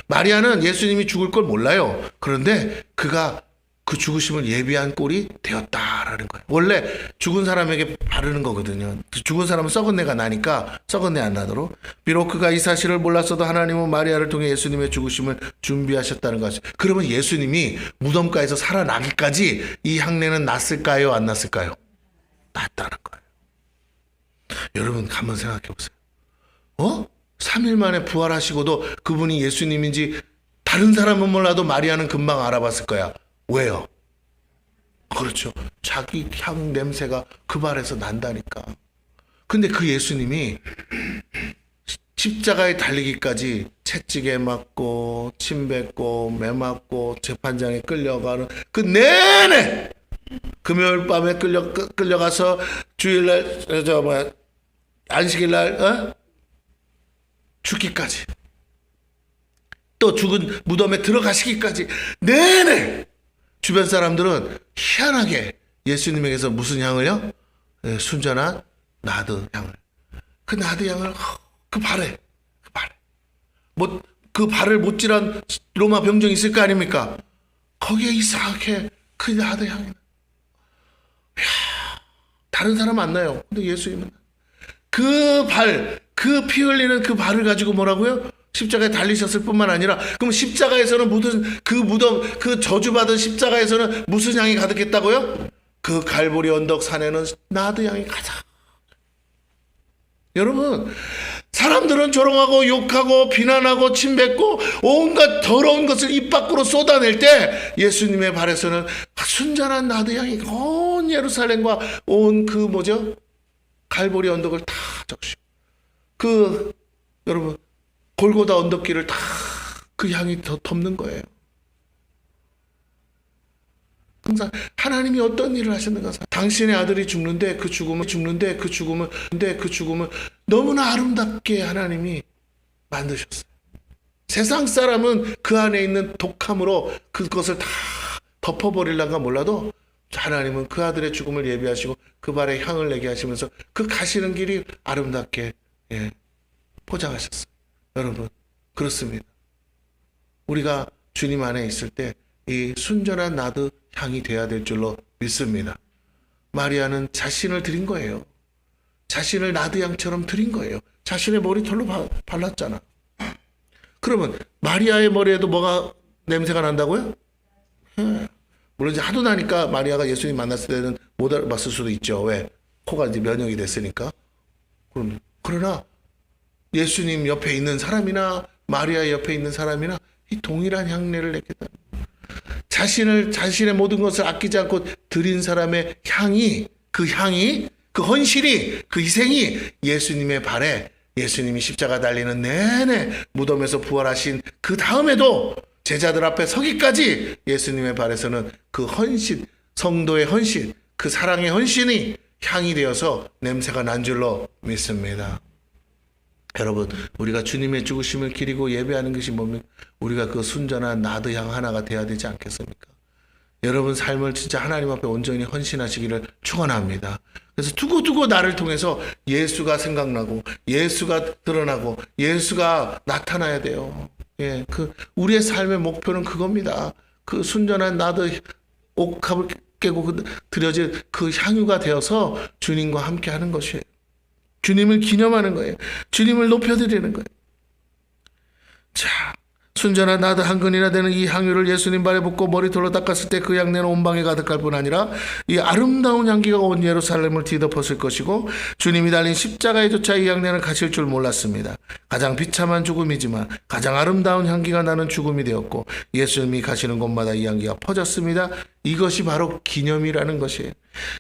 마리아는 예수님이 죽을 걸 몰라요. 그런데 그가 그 죽으심을 예비한 꼴이 되었다라는 거예요. 원래 죽은 사람에게 바르는 거거든요. 죽은 사람은 썩은 내가 나니까 썩은 내 안 나도록. 비록 그가 이 사실을 몰랐어도 하나님은 마리아를 통해 예수님의 죽으심을 준비하셨다는 것이죠. 그러면 예수님이 무덤가에서 살아나기까지 이 향내는 났을까요? 안 났을까요? 났다는 거예요. 여러분 한번 생각해 보세요. 3일 만에 부활하시고도 그분이 예수님인지 다른 사람은 몰라도 마리아는 금방 알아봤을 거야. 왜요? 그렇죠. 자기 향 냄새가 그 발에서 난다니까. 근데 그 예수님이 십자가에 달리기까지 채찍에 맞고 침 뱉고 매 맞고 재판장에 끌려가는 그 내내 금요일 밤에 끌려가서 주일날 안식일날 죽기까지 또 죽은 무덤에 들어가시기까지 내내 주변 사람들은 희한하게 예수님에게서 무슨 향을요? 순전한 나드 향을. 그 나드 향을 그 발에 뭐 그 발을 못질한 로마 병정이 있을 거 아닙니까? 거기에 이상하게 그 나드 향이 다른 사람 안 나요. 근데 예수님은 그 피 흘리는 그 발을 가지고 뭐라고요? 십자가에 달리셨을 뿐만 아니라 그럼 십자가에서는 그 무덤 그 저주받은 십자가에서는 무슨 향이 가득했다고요? 그 갈보리 언덕 산에는 나드 향이 가득. 여러분, 사람들은 조롱하고 욕하고 비난하고 침뱉고 온갖 더러운 것을 입 밖으로 쏟아낼 때 예수님의 발에서는 순전한 나드 향이 온 예루살렘과 온 그 뭐죠? 갈보리 언덕을 다 적시고 여러분 골고다 언덕길을 다 그 향이 더 덮는 거예요. 항상 하나님이 어떤 일을 하셨는가? 당신의 아들이 죽는데 그 죽음은 너무나 아름답게 하나님이 만드셨어요. 세상 사람은 그 안에 있는 독함으로 그것을 다 덮어버리려가 몰라도 하나님은 그 아들의 죽음을 예비하시고 그 발에 향을 내게 하시면서 그 가시는 길이 아름답게 포장하셨어요. 여러분, 그렇습니다. 우리가 주님 안에 있을 때 이 순전한 나드 향이 돼야 될 줄로 믿습니다. 마리아는 자신을 드린 거예요. 자신을 나드 향처럼 드린 거예요. 자신의 머리털로 발랐잖아. 그러면 마리아의 머리에도 뭐가 냄새가 난다고요? 물론 이제 하도 나니까 마리아가 예수님 만났을 때는 못 알아봤을 수도 있죠. 왜? 코가 이제 면역이 됐으니까. 그러나 예수님 옆에 있는 사람이나 마리아 옆에 있는 사람이나 이 동일한 향내를 냈겠다. 자신의 모든 것을 아끼지 않고 드린 사람의 향이, 그 헌신이, 그 희생이 예수님의 발에, 예수님이 십자가 달리는 내내 무덤에서 부활하신 그 다음에도 제자들 앞에 서기까지 예수님의 발에서는 그 헌신, 성도의 헌신, 그 사랑의 헌신이 향이 되어서 냄새가 난 줄로 믿습니다. 여러분, 우리가 주님의 죽으심을 기리고 예배하는 것이 뭡니까? 우리가 그 순전한 나드 향 하나가 돼야 되지 않겠습니까? 여러분 삶을 진짜 하나님 앞에 온전히 헌신하시기를 축원합니다. 그래서 두고두고 나를 통해서 예수가 생각나고 예수가 드러나고 예수가 나타나야 돼요. 우리의 삶의 목표는 그겁니다. 그 순전한 나드 옥합을 깨고 드려질 그 향유가 되어서 주님과 함께 하는 것이에요. 주님을 기념하는 거예요. 주님을 높여드리는 거예요. 자, 순전한 나드 한 근이나 되는 이 향유를 예수님 발에 붓고 머리털로 닦았을 때 그 향내는 온 방에 가득할 뿐 아니라 이 아름다운 향기가 온 예루살렘을 뒤덮었을 것이고 주님이 달린 십자가에조차 이 향내는 가실 줄 몰랐습니다. 가장 비참한 죽음이지만 가장 아름다운 향기가 나는 죽음이 되었고 예수님이 가시는 곳마다 이 향기가 퍼졌습니다. 이것이 바로 기념이라는 것이에요.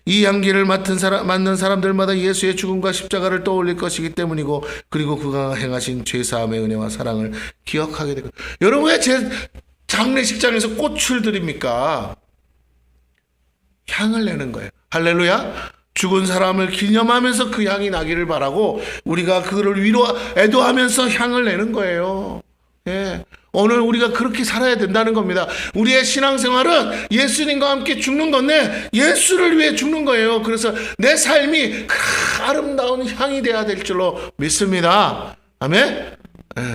이 향기를 맡는 사람들마다 예수의 죽음과 십자가를 떠올릴 것이기 때문이고 그리고 그가 행하신 죄사함의 은혜와 사랑을 기억하게 되고 여러분 왜 제 장례식장에서 꽃을 드립니까? 향을 내는 거예요. 할렐루야. 죽은 사람을 기념하면서 그 향이 나기를 바라고 우리가 그를 애도하면서 향을 내는 거예요. 오늘 우리가 그렇게 살아야 된다는 겁니다. 우리의 신앙생활은 예수님과 함께 죽는 건데 예수를 위해 죽는 거예요. 그래서 내 삶이 아름다운 향이 돼야 될 줄로 믿습니다. 아멘.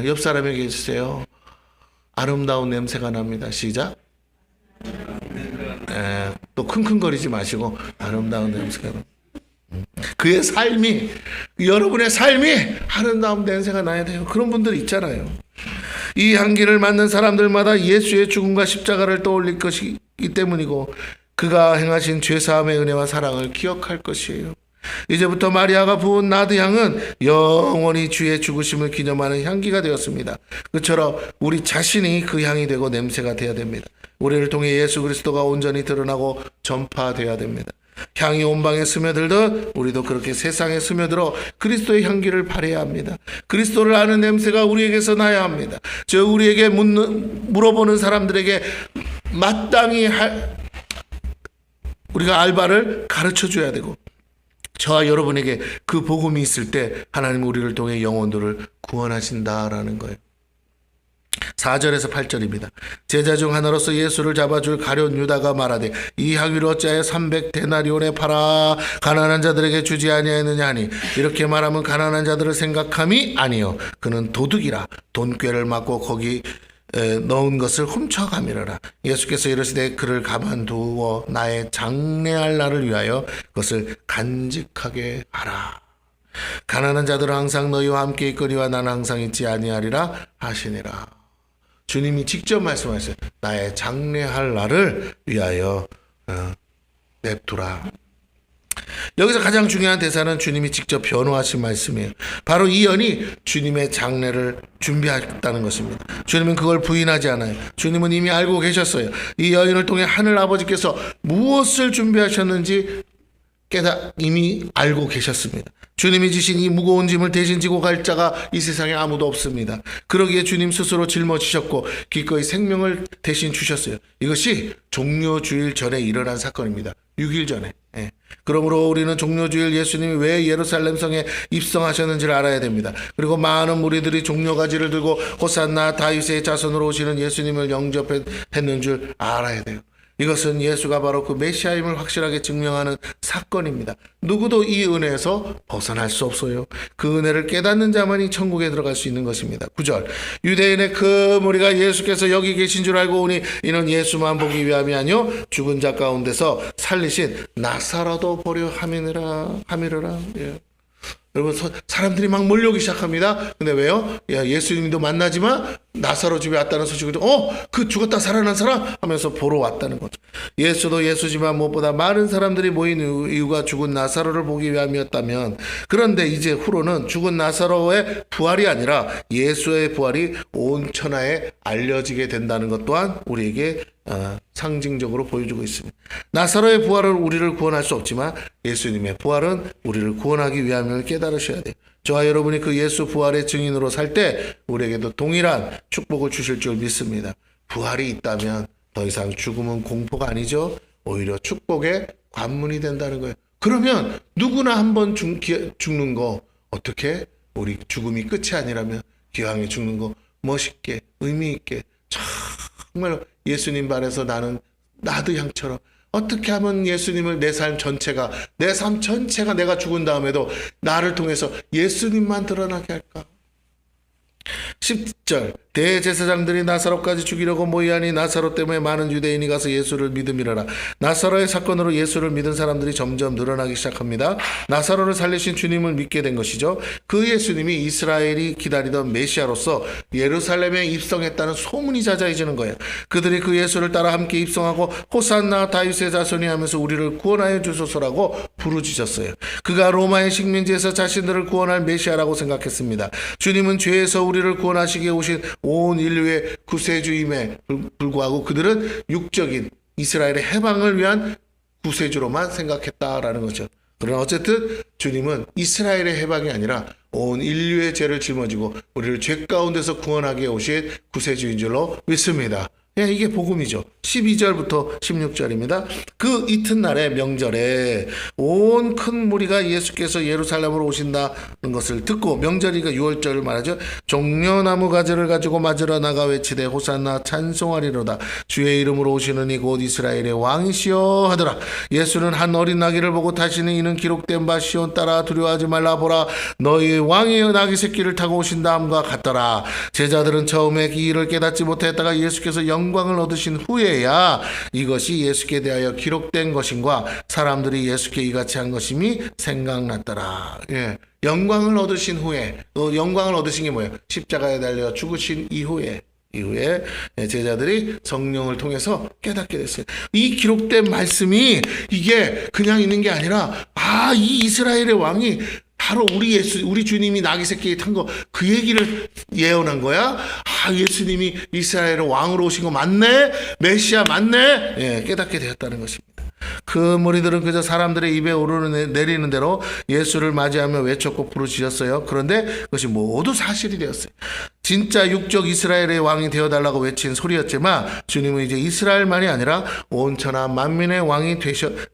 옆 사람에게 해주세요. 아름다운 냄새가 납니다. 시작. 또 킁킁거리지 마시고 아름다운 냄새가 납니다. 그의 삶이, 여러분의 삶이 아름다운 냄새가 나야 돼요. 그런 분들 있잖아요. 이 향기를 맡는 사람들마다 예수의 죽음과 십자가를 떠올릴 것이기 때문이고 그가 행하신 죄사함의 은혜와 사랑을 기억할 것이에요. 이제부터 마리아가 부은 나드 향은 영원히 주의 죽으심을 기념하는 향기가 되었습니다. 그처럼 우리 자신이 그 향이 되고 냄새가 되어야 됩니다. 우리를 통해 예수 그리스도가 온전히 드러나고 전파되어야 됩니다. 향이 온 방에 스며들듯 우리도 그렇게 세상에 스며들어 그리스도의 향기를 발해야 합니다. 그리스도를 아는 냄새가 우리에게서 나야 합니다. 우리에게 물어보는 사람들에게 마땅히 우리가 알바를 가르쳐 줘야 되고 저와 여러분에게 그 복음이 있을 때 하나님 우리를 통해 영혼들을 구원하신다라는 거예요. 4절에서 8절입니다. 제자 중 하나로서 예수를 잡아줄 가룟 유다가 말하되 이 향유를 어찌하여 300데나리온에 팔아 가난한 자들에게 주지 아니하였느냐 하니 이렇게 말하면 가난한 자들을 생각함이 아니요 그는 도둑이라 돈꾀를 맞고 거기 넣은 것을 훔쳐가미르라. 예수께서 이르시되 그를 가만두어 나의 장래할 날을 위하여 그것을 간직하게 하라. 가난한 자들은 항상 너희와 함께 있거니와 나는 항상 있지 아니하리라 하시니라. 주님이 직접 말씀하셨어요. 나의 장래할 날을 위하여 냅두라. 여기서 가장 중요한 대사는 주님이 직접 변호하신 말씀이에요. 바로 이 연이 주님의 장례를 준비했다는 것입니다. 주님은 그걸 부인하지 않아요. 주님은 이미 알고 계셨어요. 이 여인을 통해 하늘 아버지께서 무엇을 준비하셨는지 이미 알고 계셨습니다. 주님이 지신 이 무거운 짐을 대신 지고 갈 자가 이 세상에 아무도 없습니다. 그러기에 주님 스스로 짊어지셨고 기꺼이 생명을 대신 주셨어요. 이것이 종료주일 전에 일어난 사건입니다. 6일 전에. 그러므로 우리는 종료주일 예수님이 왜 예루살렘 성에 입성하셨는지를 알아야 됩니다. 그리고 많은 무리들이 종려가지를 들고 호산나 다윗의 자손으로 오시는 예수님을 영접했는 줄 알아야 돼요. 이것은 예수가 바로 그 메시아임을 확실하게 증명하는 사건입니다. 누구도 이 은혜에서 벗어날 수 없어요. 그 은혜를 깨닫는 자만이 천국에 들어갈 수 있는 것입니다. 9절 유대인의 그 무리가 예수께서 여기 계신 줄 알고 오니 이는 예수만 보기 위함이 아니요 죽은 자 가운데서 살리신 나사로도 보려 함이르라. 예. 여러분 사람들이 막 몰려오기 시작합니다. 근데 왜요? 예수님도 만나지만 나사로 집에 왔다는 소식을 그 죽었다 살아난 사람 하면서 보러 왔다는 거죠. 예수도 예수지만 무엇보다 많은 사람들이 모인 이유가 죽은 나사로를 보기 위함이었다면, 그런데 이제 후로는 죽은 나사로의 부활이 아니라 예수의 부활이 온 천하에 알려지게 된다는 것 또한 우리에게 상징적으로 보여주고 있습니다. 나사로의 부활은 우리를 구원할 수 없지만 예수님의 부활은 우리를 구원하기 위함을 깨달으셔야 돼요. 저와 여러분이 그 예수 부활의 증인으로 살 때 우리에게도 동일한 축복을 주실 줄 믿습니다. 부활이 있다면 더 이상 죽음은 공포가 아니죠. 오히려 축복의 관문이 된다는 거예요. 그러면 누구나 한번 죽는 거 어떻게? 우리 죽음이 끝이 아니라면 기왕에 죽는 거 멋있게 의미 있게 정말 예수님 발에서 나도 양처럼 어떻게 하면 예수님을 내 삶 전체가 내가 죽은 다음에도 나를 통해서 예수님만 드러나게 할까? 10절 대제사장들이 나사로까지 죽이려고 모이하니 나사로 때문에 많은 유대인이 가서 예수를 믿음이라라. 나사로의 사건으로 예수를 믿은 사람들이 점점 늘어나기 시작합니다. 나사로를 살리신 주님을 믿게 된 것이죠. 그 예수님이 이스라엘이 기다리던 메시아로서 예루살렘에 입성했다는 소문이 자자해지는 거예요. 그들이 그 예수를 따라 함께 입성하고 호산나 다윗의 자손이 하면서 우리를 구원하여 주소서라고 부르짖었어요. 그가 로마의 식민지에서 자신들을 구원할 메시아라고 생각했습니다. 주님은 죄에서 우리를 구원하시기에 오신 온 인류의 구세주임에 불구하고 그들은 육적인 이스라엘의 해방을 위한 구세주로만 생각했다라는 거죠. 그러나 어쨌든 주님은 이스라엘의 해방이 아니라 온 인류의 죄를 짊어지고 우리를 죄 가운데서 구원하게 오신 구세주인 줄로 믿습니다. 이게 복음이죠. 12절부터 16절입니다. 그 이튿날의 명절에 온 큰 무리가 예수께서 예루살렘으로 오신다는 것을 듣고, 명절이가 6월절을 말하죠. 종려나무 가지를 가지고 맞으러 나가 외치되 호산나 찬송하리로다. 주의 이름으로 오시는 이 곧 이스라엘의 왕이시여 하더라. 예수는 한 어린 나귀를 보고 다시는 이는 기록된 바 시온 따라 두려워하지 말라. 보라 너희 왕이 나귀 새끼를 타고 오신다함과 같더라. 제자들은 처음에 이 일을 깨닫지 못했다가 예수께서 영광을 얻으신 후에야 이것이 예수께 대하여 기록된 것인과 사람들이 예수께 이같이 한 것임이 생각났더라. 영광을 얻으신 후에, 영광을 얻으신 게 뭐예요? 십자가에 달려 죽으신 이후에 제자들이 성령을 통해서 깨닫게 됐어요. 이 기록된 말씀이 이게 그냥 있는 게 아니라 이 이스라엘의 왕이 바로 우리 주님이 나귀 새끼 탄 거 그 얘기를 예언한 거야. 예수님이 이스라엘의 왕으로 오신 거 맞네, 메시아 맞네, 깨닫게 되었다는 것입니다. 그 무리들은 그저 사람들의 입에 오르는 내리는 대로 예수를 맞이하며 외쳤고 부르짖었어요. 그런데 그것이 모두 사실이 되었어요. 진짜 육적 이스라엘의 왕이 되어달라고 외친 소리였지만 주님은 이제 이스라엘만이 아니라 온 천하 만민의 왕이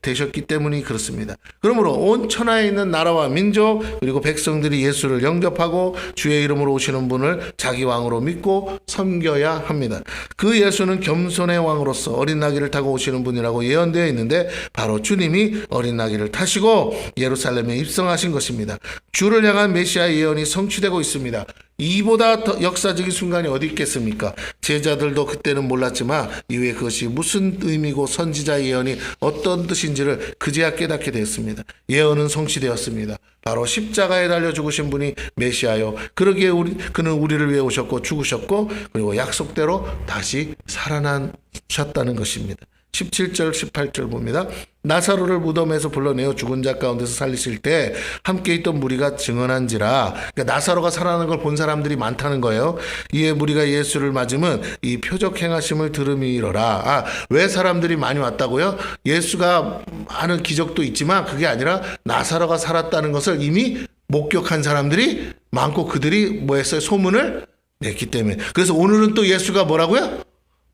되셨기 때문이 그렇습니다. 그러므로 온 천하에 있는 나라와 민족 그리고 백성들이 예수를 영접하고 주의 이름으로 오시는 분을 자기 왕으로 믿고 섬겨야 합니다. 그 예수는 겸손의 왕으로서 어린 나귀를 타고 오시는 분이라고 예언되어 있는데 바로 주님이 어린 나귀를 타시고 예루살렘에 입성하신 것입니다. 주를 향한 메시아 예언이 성취되고 있습니다. 이보다 더 역사적인 순간이 어디 있겠습니까? 제자들도 그때는 몰랐지만 이후에 그것이 무슨 의미고 선지자의 예언이 어떤 뜻인지를 그제야 깨닫게 되었습니다. 예언은 성취되었습니다. 바로 십자가에 달려 죽으신 분이 메시아요. 그러기에 그는 우리를 위해 오셨고 죽으셨고 그리고 약속대로 다시 살아나셨다는 것입니다. 17절 18절 봅니다. 나사로를 무덤에서 불러내어 죽은 자 가운데서 살리실 때 함께 있던 무리가 증언한지라. 그러니까 나사로가 살아나는 걸 본 사람들이 많다는 거예요. 이에 무리가 예수를 맞으면 이 표적 행하심을 들음이러라. 왜 사람들이 많이 왔다고요? 예수가 하는 기적도 있지만 그게 아니라 나사로가 살았다는 것을 이미 목격한 사람들이 많고 그들이 뭐 했어요? 소문을 냈기 때문에. 그래서 오늘은 또 예수가 뭐라고요?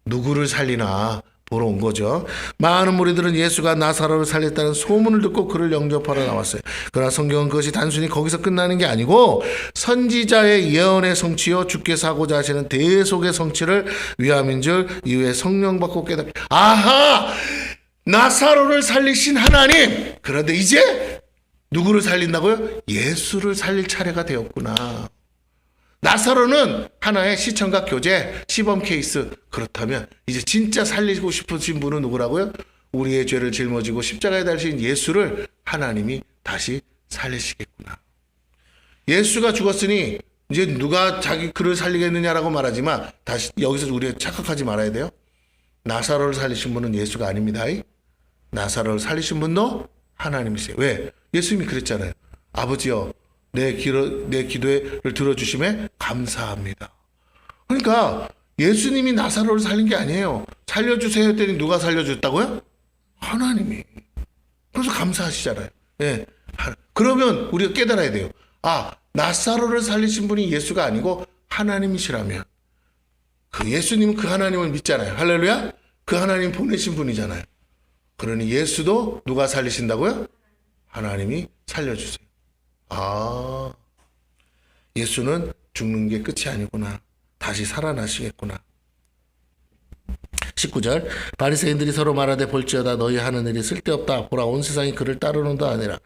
누구를 살리나 보러 온 거죠. 많은 무리들은 예수가 나사로를 살렸다는 소문을 듣고 그를 영접하러 나왔어요. 그러나 성경은 그것이 단순히 거기서 끝나는 게 아니고 선지자의 예언의 성취요 주께서 하고자 하시는 대속의 성취를 위함인 줄 이후에 성령 받고 깨닫게. 아하! 나사로를 살리신 하나님! 그런데 이제 누구를 살린다고요? 예수를 살릴 차례가 되었구나. 나사로는 하나의 시청각 교재, 시범 케이스. 그렇다면 이제 진짜 살리고 싶으신 분은 누구라고요? 우리의 죄를 짊어지고 십자가에 달리신 예수를 하나님이 다시 살리시겠구나. 예수가 죽었으니 이제 누가 자기 그를 살리겠느냐라고 말하지만 다시 여기서 우리가 착각하지 말아야 돼요. 나사로를 살리신 분은 예수가 아닙니다. 나사로를 살리신 분도 하나님이세요. 왜? 예수님이 그랬잖아요. 아버지여 내 기도를 들어주심에 감사합니다. 그러니까 예수님이 나사로를 살린 게 아니에요. 살려주세요 했더니 누가 살려줬다고요? 하나님이. 그래서 감사하시잖아요. 예. 그러면 우리가 깨달아야 돼요. 나사로를 살리신 분이 예수가 아니고 하나님이시라면 그 예수님은 그 하나님을 믿잖아요. 할렐루야. 그 하나님 보내신 분이잖아요. 그러니 예수도 누가 살리신다고요? 하나님이 살려주세요. 예수는 죽는 게 끝이 아니구나. 다시 살아나시겠구나. 19절 바리새인들이 서로 말하되 볼지어다 너희 하는 일이 쓸데없다. 보라 온 세상이 그를 따르는도 아니라.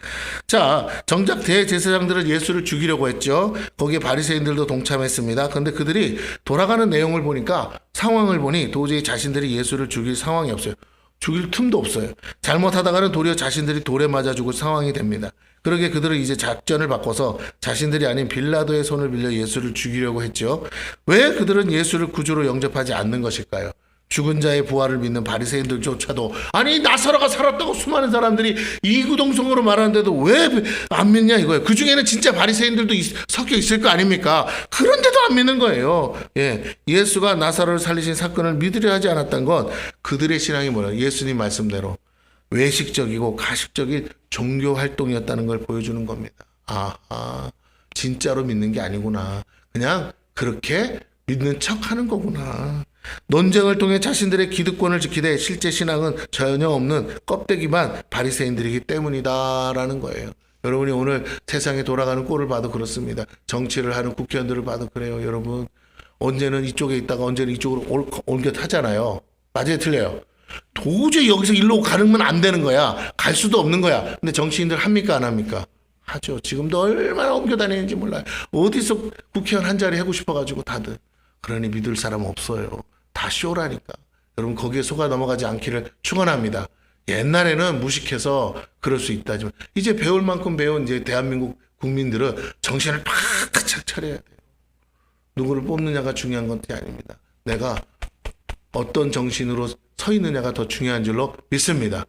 자, 정작 대제사장들은 예수를 죽이려고 했죠. 거기에 바리새인들도 동참했습니다. 그런데 그들이 돌아가는 내용을 보니까 상황을 보니 도저히 자신들이 예수를 죽일 상황이 없어요. 죽일 틈도 없어요. 잘못하다가는 도리어 자신들이 돌에 맞아 죽을 상황이 됩니다. 그러게 그들은 이제 작전을 바꿔서 자신들이 아닌 빌라도의 손을 빌려 예수를 죽이려고 했죠. 왜 그들은 예수를 구주로 영접하지 않는 것일까요? 죽은 자의 부활을 믿는 바리새인들조차도 아니 나사로가 살았다고 수많은 사람들이 이구동성으로 말하는데도 왜 안 믿냐 이거예요. 그 중에는 진짜 바리새인들도 섞여 있을 거 아닙니까? 그런데도 안 믿는 거예요. 예수가 나사로를 살리신 사건을 믿으려 하지 않았던 건 그들의 신앙이 뭐예요? 예수님 말씀대로 외식적이고 가식적인 종교 활동이었다는 걸 보여주는 겁니다. 진짜로 믿는 게 아니구나. 그냥 그렇게 믿는 척 하는 거구나. 논쟁을 통해 자신들의 기득권을 지키되 실제 신앙은 전혀 없는 껍데기만 바리새인들이기 때문이다라는 거예요. 여러분이 오늘 세상에 돌아가는 꼴을 봐도 그렇습니다. 정치를 하는 국회의원들을 봐도 그래요. 여러분 언제는 이쪽에 있다가 언제는 이쪽으로 옮겨 타잖아요. 맞아요, 틀려요? 도저히 여기서 일로 가면 안 되는 거야. 갈 수도 없는 거야. 근데 정치인들 합니까 안 합니까? 하죠. 지금도 얼마나 옮겨 다니는지 몰라요. 어디서 국회의원 한 자리 하고 싶어가지고 다들. 그러니 믿을 사람 없어요. 다 쇼라니까. 여러분 거기에 속아 넘어가지 않기를 축원합니다. 옛날에는 무식해서 그럴 수 있다지만 이제 배울 만큼 배운 이제 대한민국 국민들은 정신을 바짝 차려야 돼요. 누구를 뽑느냐가 중요한 건 아닙니다. 내가 어떤 정신으로 서 있느냐가 더 중요한 줄로 믿습니다.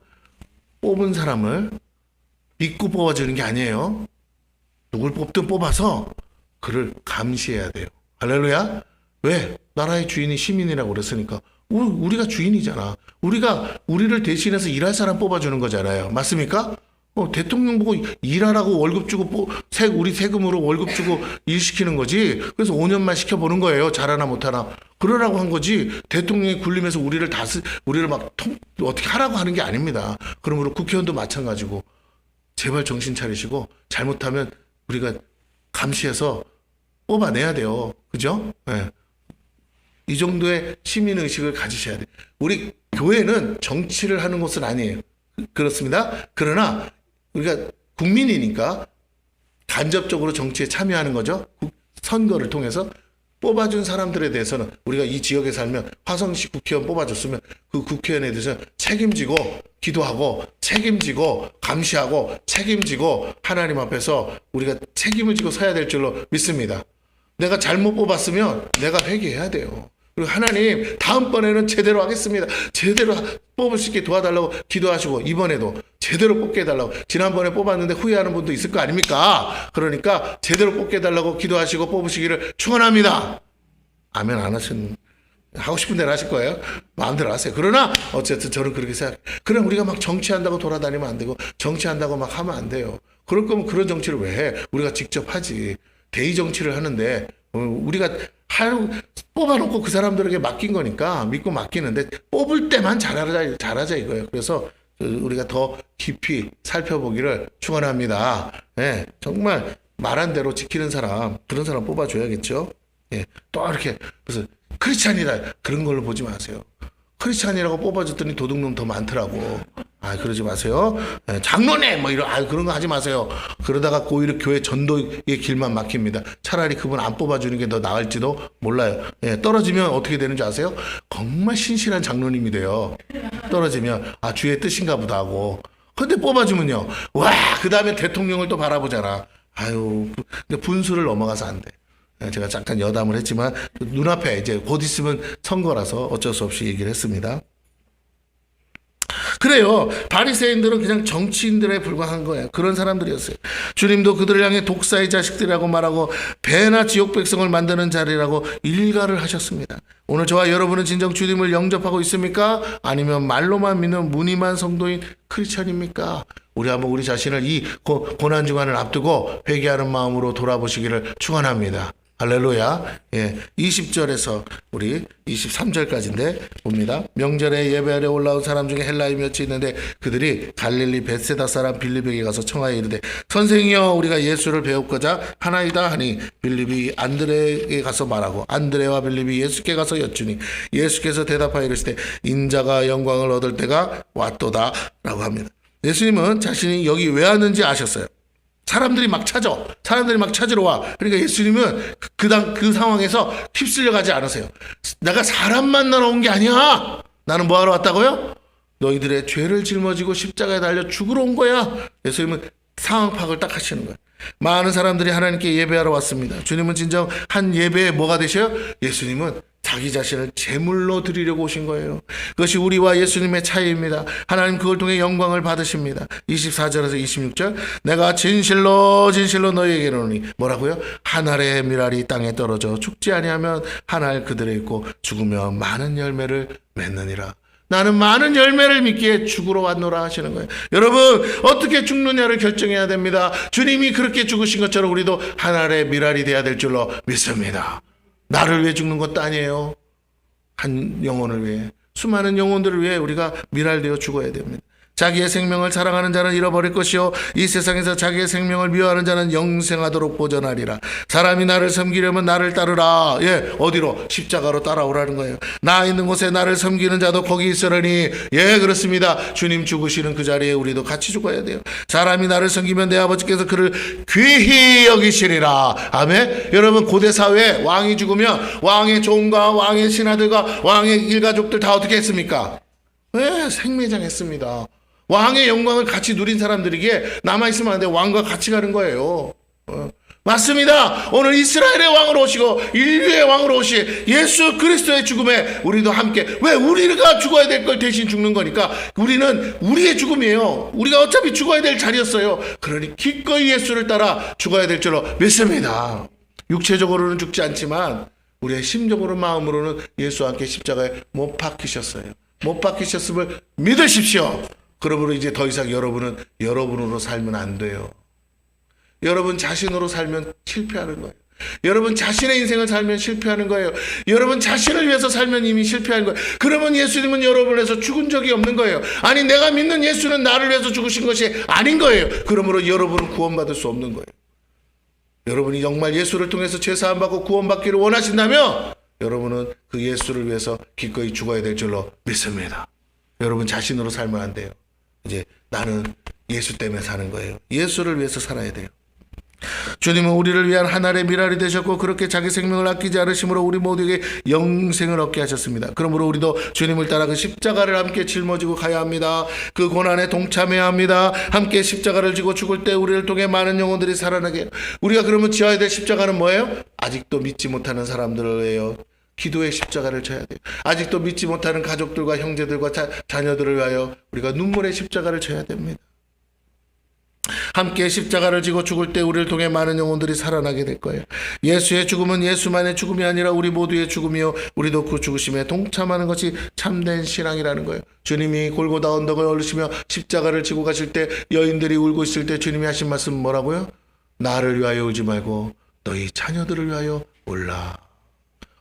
뽑은 사람을 믿고 뽑아주는 게 아니에요. 누굴 뽑든 뽑아서 그를 감시해야 돼요. 할렐루야. 왜? 나라의 주인이 시민이라고 그랬으니까. 우리가 주인이잖아. 우리를 대신해서 일할 사람 뽑아주는 거잖아요. 맞습니까? 대통령 보고 일하라고 월급 주고 우리 세금으로 월급 주고 일시키는 거지. 그래서 5년만 시켜보는 거예요. 잘하나 못하나. 그러라고 한 거지. 대통령이 굴리면서 우리를 막 어떻게 하라고 하는 게 아닙니다. 그러므로 국회의원도 마찬가지고 제발 정신 차리시고 잘못하면 우리가 감시해서 뽑아내야 돼요. 그죠? 네. 이 정도의 시민의식을 가지셔야 돼요. 우리 교회는 정치를 하는 곳은 아니에요. 그렇습니다. 그러나 우리가 국민이니까 간접적으로 정치에 참여하는 거죠. 선거를 통해서 뽑아준 사람들에 대해서는 우리가 이 지역에 살면 화성시 국회의원 뽑아줬으면 그 국회의원에 대해서 책임지고 기도하고 책임지고 감시하고 책임지고 하나님 앞에서 우리가 책임을 지고 서야 될 줄로 믿습니다. 내가 잘못 뽑았으면 내가 회개해야 돼요. 그리고 하나님 다음번에는 제대로 하겠습니다. 제대로 뽑을 수 있게 도와달라고 기도하시고 이번에도 제대로 뽑게 해달라고. 지난번에 뽑았는데 후회하는 분도 있을 거 아닙니까? 그러니까 제대로 뽑게 해달라고 기도하시고 뽑으시기를 축원합니다. 아멘 안 하시는 하고 싶은 대로 하실 거예요. 마음대로 하세요. 그러나 어쨌든 저는 그렇게 생각해요. 그냥 우리가 막 정치한다고 돌아다니면 안 되고 정치한다고 막 하면 안 돼요. 그럴 거면 그런 정치를 왜 해? 우리가 직접 하지. 대의 정치를 하는데 우리가 뽑아놓고 그 사람들에게 맡긴 거니까 믿고 맡기는데 뽑을 때만 잘하자 이거예요. 그래서 우리가 더 깊이 살펴보기를 축원합니다. 예, 정말 말한 대로 지키는 사람, 그런 사람 뽑아줘야겠죠. 예, 또 이렇게 무슨 크리스찬이다 그런 걸로 보지 마세요. 크리스찬이라고 뽑아줬더니 도둑놈 더 많더라고. 그러지 마세요. 예, 장로네 뭐 이런 그런 거 하지 마세요. 그러다가 오히려 교회 전도의 길만 막힙니다. 차라리 그분 안 뽑아주는 게 더 나을지도 몰라요. 예, 떨어지면 어떻게 되는 줄 아세요? 정말 신실한 장로님이 돼요. 떨어지면 주의 뜻인가 보다 하고. 근데 뽑아주면요, 와, 그 다음에 대통령을 또 바라보잖아. 근데 분수를 넘어가서 안 돼. 제가 잠깐 여담을 했지만 눈앞에 이제 곧 있으면 선거라서 어쩔 수 없이 얘기를 했습니다. 그래요. 바리새인들은 그냥 정치인들에 불과한 거예요. 그런 사람들이었어요. 주님도 그들을 향해 독사의 자식들이라고 말하고 배나 지옥 백성을 만드는 자리라고 일가를 하셨습니다. 오늘 저와 여러분은 진정 주님을 영접하고 있습니까? 아니면 말로만 믿는 무늬만 성도인 크리스천입니까? 우리 한번 우리 자신을 이 고난 주간을 앞두고 회개하는 마음으로 돌아보시기를 축원합니다. 할렐루야. 예, 20절에서 우리 23절까지인데 봅니다. 명절에 예배하러 올라온 사람 중에 헬라인 몇이 있는데 그들이 갈릴리 벳세다 사람 빌립에게 가서 청하여 이르되 선생이여 우리가 예수를 배우고자 하나이다 하니 빌립이 안드레에게 가서 말하고 안드레와 빌립이 예수께 가서 여쭈니 예수께서 대답하여 이르시되 인자가 영광을 얻을 때가 왔도다 라고 합니다. 예수님은 자신이 여기 왜 왔는지 아셨어요. 사람들이 막 찾으러 와. 그러니까 예수님은 그 상황에서 휩쓸려 가지 않으세요. 내가 사람 만나러 온 게 아니야. 나는 뭐 하러 왔다고요? 너희들의 죄를 짊어지고 십자가에 달려 죽으러 온 거야. 예수님은 상황 파악을 딱 하시는 거예요. 많은 사람들이 하나님께 예배하러 왔습니다. 주님은 진정 한 예배에 뭐가 되셔요? 예수님은 자기 자신을 제물로 드리려고 오신 거예요. 그것이 우리와 예수님의 차이입니다. 하나님 그걸 통해 영광을 받으십니다. 24절에서 26절 내가 진실로 너희에게 이르노니 뭐라고요? 한 알의 밀알이 땅에 떨어져 죽지 아니하면 한 알 그들에 있고 죽으면 많은 열매를 맺느니라. 나는 많은 열매를 믿기에 죽으러 왔노라 하시는 거예요. 여러분 어떻게 죽느냐를 결정해야 됩니다. 주님이 그렇게 죽으신 것처럼 우리도 한 알의 밀알이 돼야 될 줄로 믿습니다. 나를 위해 죽는 것도 아니에요. 한 영혼을 위해, 수많은 영혼들을 위해 우리가 밀알되어 죽어야 됩니다. 자기의 생명을 사랑하는 자는 잃어버릴 것이요 이 세상에서 자기의 생명을 미워하는 자는 영생하도록 보전하리라. 사람이 나를 섬기려면 나를 따르라. 예, 어디로? 십자가로 따라오라는 거예요. 나 있는 곳에 나를 섬기는 자도 거기 있으려니. 예, 그렇습니다. 주님 죽으시는 그 자리에 우리도 같이 죽어야 돼요. 사람이 나를 섬기면 내 아버지께서 그를 귀히 여기시리라. 아멘. 여러분 고대 사회에 왕이 죽으면 왕의 종과 왕의 신하들과 왕의 일가족들 다 어떻게 했습니까? 예, 생매장했습니다. 왕의 영광을 같이 누린 사람들에게 남아있으면 안 돼. 왕과 같이 가는 거예요. 맞습니다. 오늘 이스라엘의 왕으로 오시고 인류의 왕으로 오신 예수 그리스도의 죽음에 우리도 함께, 왜 우리가 죽어야 될 걸 대신 죽는 거니까 우리는 우리의 죽음이에요. 우리가 어차피 죽어야 될 자리였어요. 그러니 기꺼이 예수를 따라 죽어야 될 줄로 믿습니다. 육체적으로는 죽지 않지만 우리의 심적으로 마음으로는 예수와 함께 십자가에 못 박히셨어요. 못 박히셨음을 믿으십시오. 그러므로 이제 더 이상 여러분은 여러분으로 살면 안 돼요. 여러분 자신으로 살면 실패하는 거예요. 여러분 자신의 인생을 살면 실패하는 거예요. 여러분 자신을 위해서 살면 이미 실패한 거예요. 그러면 예수님은 여러분을 위해서 죽은 적이 없는 거예요. 아니 내가 믿는 예수는 나를 위해서 죽으신 것이 아닌 거예요. 그러므로 여러분은 구원받을 수 없는 거예요. 여러분이 정말 예수를 통해서 죄사함 받고 구원받기를 원하신다면 여러분은 그 예수를 위해서 기꺼이 죽어야 될 줄로 믿습니다. 여러분 자신으로 살면 안 돼요. 이제 나는 예수 때문에 사는 거예요. 예수를 위해서 살아야 돼요. 주님은 우리를 위한 한 알의 밀알이 되셨고 그렇게 자기 생명을 아끼지 않으심으로 우리 모두에게 영생을 얻게 하셨습니다. 그러므로 우리도 주님을 따라 그 십자가를 함께 짊어지고 가야 합니다. 그 고난에 동참해야 합니다. 함께 십자가를 지고 죽을 때 우리를 통해 많은 영혼들이 살아나게 해요. 우리가 그러면 지어야 될 십자가는 뭐예요? 아직도 믿지 못하는 사람들이에요. 기도의 십자가를 져야 돼요. 아직도 믿지 못하는 가족들과 형제들과 자녀들을 위하여 우리가 눈물의 십자가를 져야 됩니다. 함께 십자가를 지고 죽을 때 우리를 통해 많은 영혼들이 살아나게 될 거예요. 예수의 죽음은 예수만의 죽음이 아니라 우리 모두의 죽음이요 우리도 그 죽으심에 동참하는 것이 참된 신앙이라는 거예요. 주님이 골고다 언덕을 오르시며 십자가를 지고 가실 때 여인들이 울고 있을 때 주님이 하신 말씀 뭐라고요? 나를 위하여 울지 말고 너희 자녀들을 위하여 울라.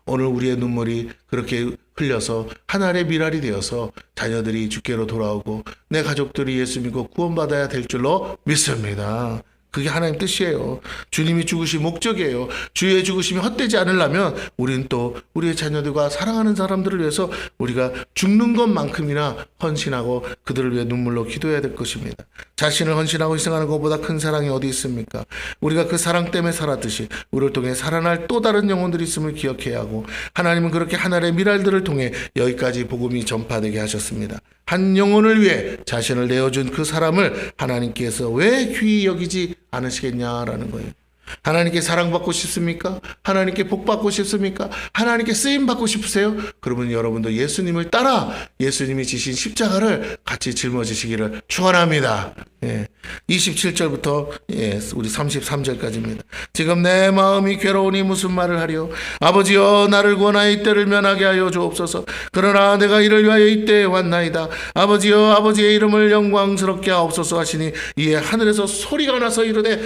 오늘 우리의 눈물이 그렇게 흘려서 하늘의 미랄이 되어서 자녀들이 주께로 돌아오고 내 가족들이 예수 믿고 구원받아야 될 줄로 믿습니다. 그게 하나님 뜻이에요. 주님이 죽으신 목적이에요. 주의 죽으심이 헛되지 않으려면 우리는 또 우리의 자녀들과 사랑하는 사람들을 위해서 우리가 죽는 것만큼이나 헌신하고 그들을 위해 눈물로 기도해야 될 것입니다. 자신을 헌신하고 희생하는 것보다 큰 사랑이 어디 있습니까? 우리가 그 사랑 때문에 살았듯이 우리를 통해 살아날 또 다른 영혼들이 있음을 기억해야 하고 하나님은 그렇게 하늘의 미랄들을 통해 여기까지 복음이 전파되게 하셨습니다. 한 영혼을 위해 자신을 내어준 그 사람을 하나님께서 왜 귀히 여기지 않으시겠냐라는 거예요. 하나님께 사랑받고 싶습니까? 하나님께 복받고 싶습니까? 하나님께 쓰임받고 싶으세요? 그러면 여러분도 예수님을 따라 예수님이 지신 십자가를 같이 짊어지시기를 축원합니다. 27절부터 우리 33절까지입니다. 지금 내 마음이 괴로우니 무슨 말을 하리요? 아버지여 나를 구원하여 이때를 면하게 하여 주옵소서. 그러나 내가 이를 위하여 이때에 왔나이다. 아버지여 아버지의 이름을 영광스럽게 하옵소서 하시니 이에 하늘에서 소리가 나서 이르되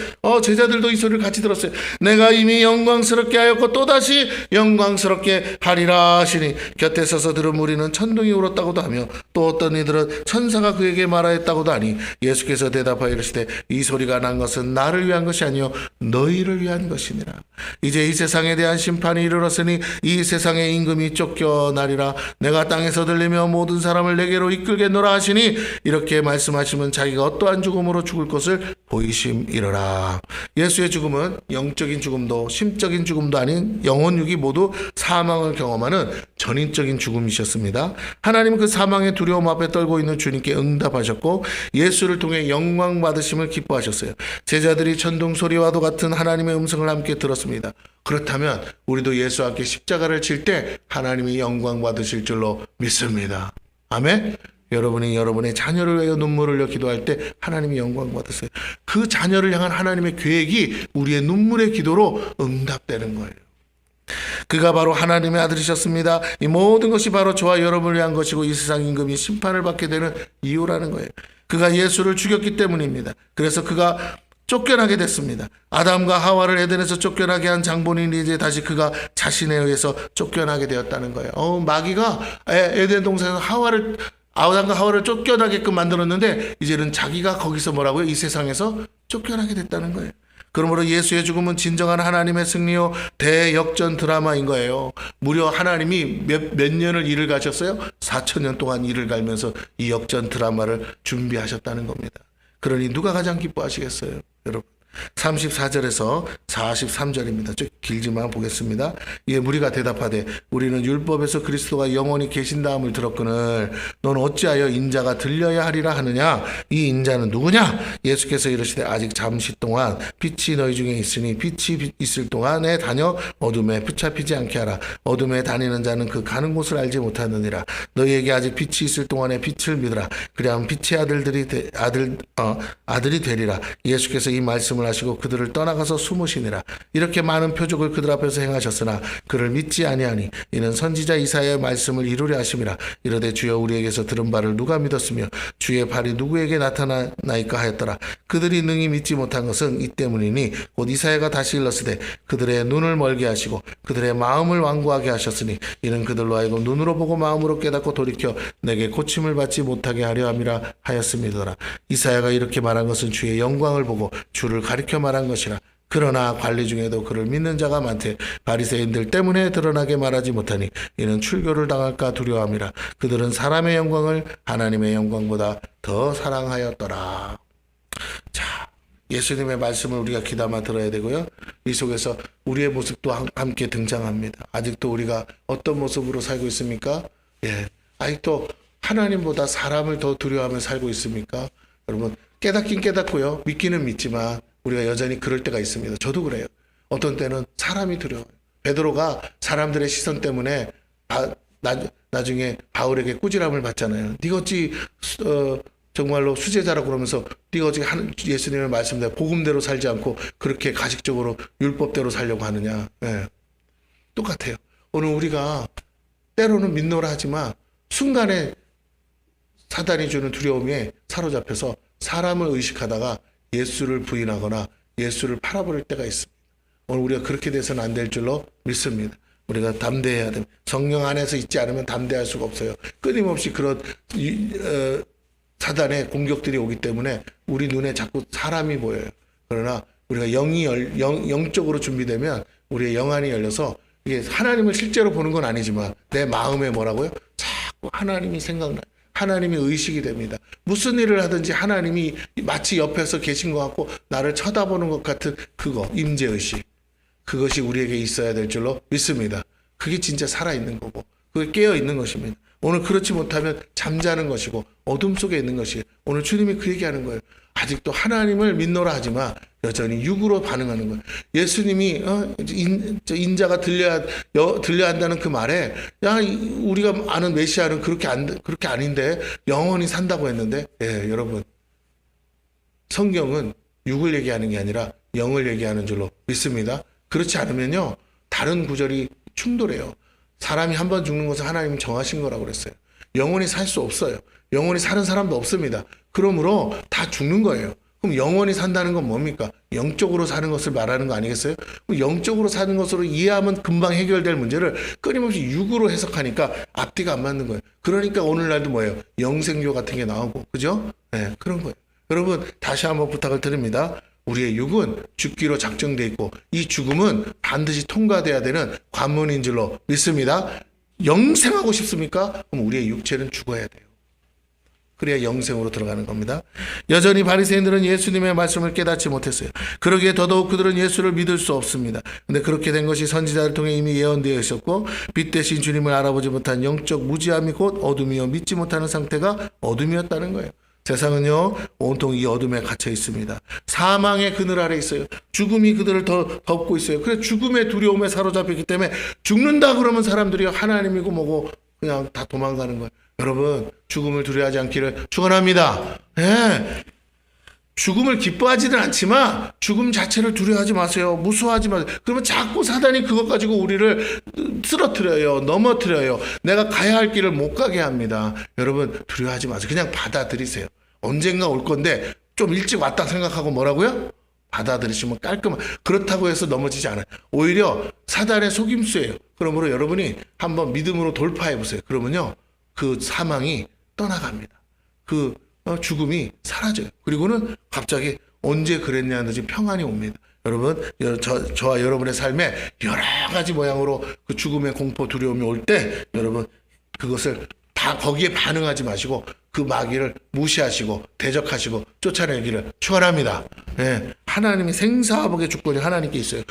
제자들도 이 소리를 같이 들었어요. 내가 이미 영광스럽게 하였고 또다시 영광스럽게 하리라 하시니 곁에 서서 들은 무리는 천둥이 울었다고도 하며 또 어떤 이들은 천사가 그에게 말하였다고도 하니 예수께서 대답하여 이르시되 이 소리가 난 것은 나를 위한 것이 아니요 너희를 위한 것이니라. 이제 이 세상에 대한 심판이 이르렀으니 이 세상의 임금이 쫓겨나리라. 내가 땅에서 들리며 모든 사람을 내게로 이끌겠노라 하시니 이렇게 말씀하시면 자기가 어떠한 죽음으로 죽을 것을 보이심이러라. 예수의 죽음은 영적인 죽음도 심적인 죽음도 아닌 영혼 육이 모두 사망을 경험하는 전인적인 죽음이셨습니다. 하나님은 그 사망의 두려움 앞에 떨고 있는 주님께 응답하셨고 예수를 통해 영광 받으심을 기뻐하셨어요. 제자들이 천둥 소리와도 같은 하나님의 음성을 함께 들었습니다. 그렇다면 우리도 예수와 함께 십자가를 질 때 하나님이 영광 받으실 줄로 믿습니다. 아멘. 여러분이 여러분의 자녀를 위하여 눈물을 흘려 기도할 때 하나님이 영광 받으세요. 그 자녀를 향한 하나님의 계획이 우리의 눈물의 기도로 응답되는 거예요. 그가 바로 하나님의 아들이셨습니다. 이 모든 것이 바로 저와 여러분을 위한 것이고 이 세상 임금이 심판을 받게 되는 이유라는 거예요. 그가 예수를 죽였기 때문입니다. 그래서 그가 쫓겨나게 됐습니다. 아담과 하와를 에덴에서 쫓겨나게 한 장본인이 이제 다시 그가 자신에 의해서 쫓겨나게 되었다는 거예요. 마귀가 에덴 동산에서 아담과 하와를 쫓겨나게끔 만들었는데 이제는 자기가 거기서 뭐라고요? 이 세상에서 쫓겨나게 됐다는 거예요. 그러므로 예수의 죽음은 진정한 하나님의 승리요 대역전 드라마인 거예요. 무려 하나님이 몇 년을 일을 가셨어요? 4,000년 동안 일을 갈면서 이 역전 드라마를 준비하셨다는 겁니다. 그러니 누가 가장 기뻐하시겠어요? 여러분 34절에서 43절입니다. 좀 길지만 보겠습니다. 이에 무리가 대답하되 우리는 율법에서 그리스도가 영원히 계신다함을 들었거늘 너는 어찌하여 인자가 들려야 하리라 하느냐? 이 인자는 누구냐? 예수께서 이르시되 아직 잠시 동안 빛이 너희 중에 있으니 빛이 있을 동안에 다녀 어둠에 붙잡히지 않게 하라. 어둠에 다니는 자는 그 가는 곳을 알지 못하느니라. 너희에게 아직 빛이 있을 동안에 빛을 믿으라. 그리하면 빛의 아들이 되리라. 예수께서 이 말씀을 하시고 그들을 떠나가서 숨으시니라. 이렇게 많은 표적을 그들 앞에서 행하셨으나 그를 믿지 아니하니 이는 선지자 이사야의 말씀을 이루려 하심이라. 이르되 주여 우리에게서 들은 바를 누가 믿었으며 주의 발이 누구에게 나타나나이까 하였더라. 그들이 능히 믿지 못한 것은 이 때문이니 곧 이사야가 다시 일렀으되 그들의 눈을 멀게 하시고 그들의 마음을 완고하게 하셨으니 이는 그들로 하여금 눈으로 보고 마음으로 깨닫고 돌이켜 내게 고침을 받지 못하게 하려 함이라 하였음이더라. 이사야가 이렇게 말한 것은 주의 영광을 보고 주를 가리켜 말한 것이라. 그러나 관리 중에도 그를 믿는 자가 많되 바리새인들 때문에 드러나게 말하지 못하니 이는 출교를 당할까 두려워함이라. 그들은 사람의 영광을 하나님의 영광보다 더 사랑하였더라. 자, 예수님의 말씀을 우리가 귀담아 들어야 되고요. 이 속에서 우리의 모습도 함께 등장합니다. 아직도 우리가 어떤 모습으로 살고 있습니까? 아직도 하나님보다 사람을 더 두려워하며 살고 있습니까? 여러분 깨닫긴 깨닫고요. 믿기는 믿지만 우리가 여전히 그럴 때가 있습니다. 저도 그래요. 어떤 때는 사람이 두려워요. 베드로가 사람들의 시선 때문에 나중에 바울에게 꾸지람을 받잖아요. 네가 어찌 정말로 수제자라고 그러면서 네가 어찌 예수님의 말씀대로 복음대로 살지 않고 그렇게 가식적으로 율법대로 살려고 하느냐. 예. 똑같아요. 오늘 우리가 때로는 믿노라 하지만 순간에 사단이 주는 두려움에 사로잡혀서 사람을 의식하다가 예수를 부인하거나 예수를 팔아버릴 때가 있습니다. 오늘 우리가 그렇게 돼서는 안 될 줄로 믿습니다. 우리가 담대해야 됩니다. 성령 안에서 있지 않으면 담대할 수가 없어요. 끊임없이 그런 사단의 공격들이 오기 때문에 우리 눈에 자꾸 사람이 보여요. 그러나 우리가 영적으로 준비되면 우리의 영안이 열려서 이게 하나님을 실제로 보는 건 아니지만 내 마음에 뭐라고요? 자꾸 하나님이 생각나요. 하나님이 의식이 됩니다. 무슨 일을 하든지 하나님이 마치 옆에서 계신 것 같고 나를 쳐다보는 것 같은 그거, 임재의식. 그것이 우리에게 있어야 될 줄로 믿습니다. 그게 진짜 살아있는 거고 그게 깨어있는 것입니다. 오늘 그렇지 못하면 잠자는 것이고 어둠 속에 있는 것이에요. 오늘 주님이 그 얘기하는 거예요. 아직도 하나님을 믿노라 하지만 여전히 육으로 반응하는 거예요. 예수님이 인자가 들려야 한다는 그 말에 야 우리가 아는 메시아는 그렇게 아닌데 영원히 산다고 했는데 예, 여러분 성경은 육을 얘기하는 게 아니라 영을 얘기하는 줄로 믿습니다. 그렇지 않으면요 다른 구절이 충돌해요. 사람이 한 번 죽는 것은 하나님이 정하신 거라고 그랬어요. 영원히 살 수 없어요. 영원히 사는 사람도 없습니다. 그러므로 다 죽는 거예요. 그럼 영원히 산다는 건 뭡니까? 영적으로 사는 것을 말하는 거 아니겠어요? 영적으로 사는 것으로 이해하면 금방 해결될 문제를 끊임없이 육으로 해석하니까 앞뒤가 안 맞는 거예요. 그러니까 오늘날도 뭐예요? 영생교 같은 게 나오고 그죠? 네, 그런 거예요. 여러분 다시 한번 부탁을 드립니다. 우리의 육은 죽기로 작정돼 있고 이 죽음은 반드시 통과돼야 되는 관문인 줄로 믿습니다. 영생하고 싶습니까? 그럼 우리의 육체는 죽어야 돼요. 그래야 영생으로 들어가는 겁니다. 여전히 바리새인들은 예수님의 말씀을 깨닫지 못했어요. 그러기에 더더욱 그들은 예수를 믿을 수 없습니다. 근데 그렇게 된 것이 선지자를 통해 이미 예언되어 있었고 빛 대신 주님을 알아보지 못한 영적 무지함이 곧 어둠이요 믿지 못하는 상태가 어둠이었다는 거예요. 세상은요 온통 이 어둠에 갇혀 있습니다. 사망의 그늘 아래 있어요. 죽음이 그들을 더 덮고 있어요. 그래서 죽음의 두려움에 사로잡혔기 때문에 죽는다 그러면 사람들이 하나님이고 뭐고 그냥 다 도망가는 거예요. 여러분 죽음을 두려워하지 않기를 축원합니다. 예. 죽음을 기뻐하지는 않지만 죽음 자체를 두려워하지 마세요. 무서워하지 마세요. 그러면 자꾸 사단이 그것 가지고 우리를 쓰러뜨려요. 넘어뜨려요. 내가 가야 할 길을 못 가게 합니다. 여러분 두려워하지 마세요. 그냥 받아들이세요. 언젠가 올 건데 좀 일찍 왔다 생각하고 뭐라고요? 받아들이시면 깔끔한. 그렇다고 해서 넘어지지 않아요. 오히려 사단의 속임수예요. 그러므로 여러분이 한번 믿음으로 돌파해 보세요. 그러면요 그 사망이 떠나갑니다. 그 죽음이 사라져요. 그리고는 갑자기 언제 그랬냐는 듯이 평안이 옵니다. 여러분, 저와 여러분의 삶에 여러 가지 모양으로 그 죽음의 공포, 두려움이 올 때 여러분 그것을 다 거기에 반응하지 마시고 그 마귀를 무시하시고 대적하시고 쫓아내기를 축원합니다. 예, 하나님이 생사화복의 주권이 하나님께 있어요.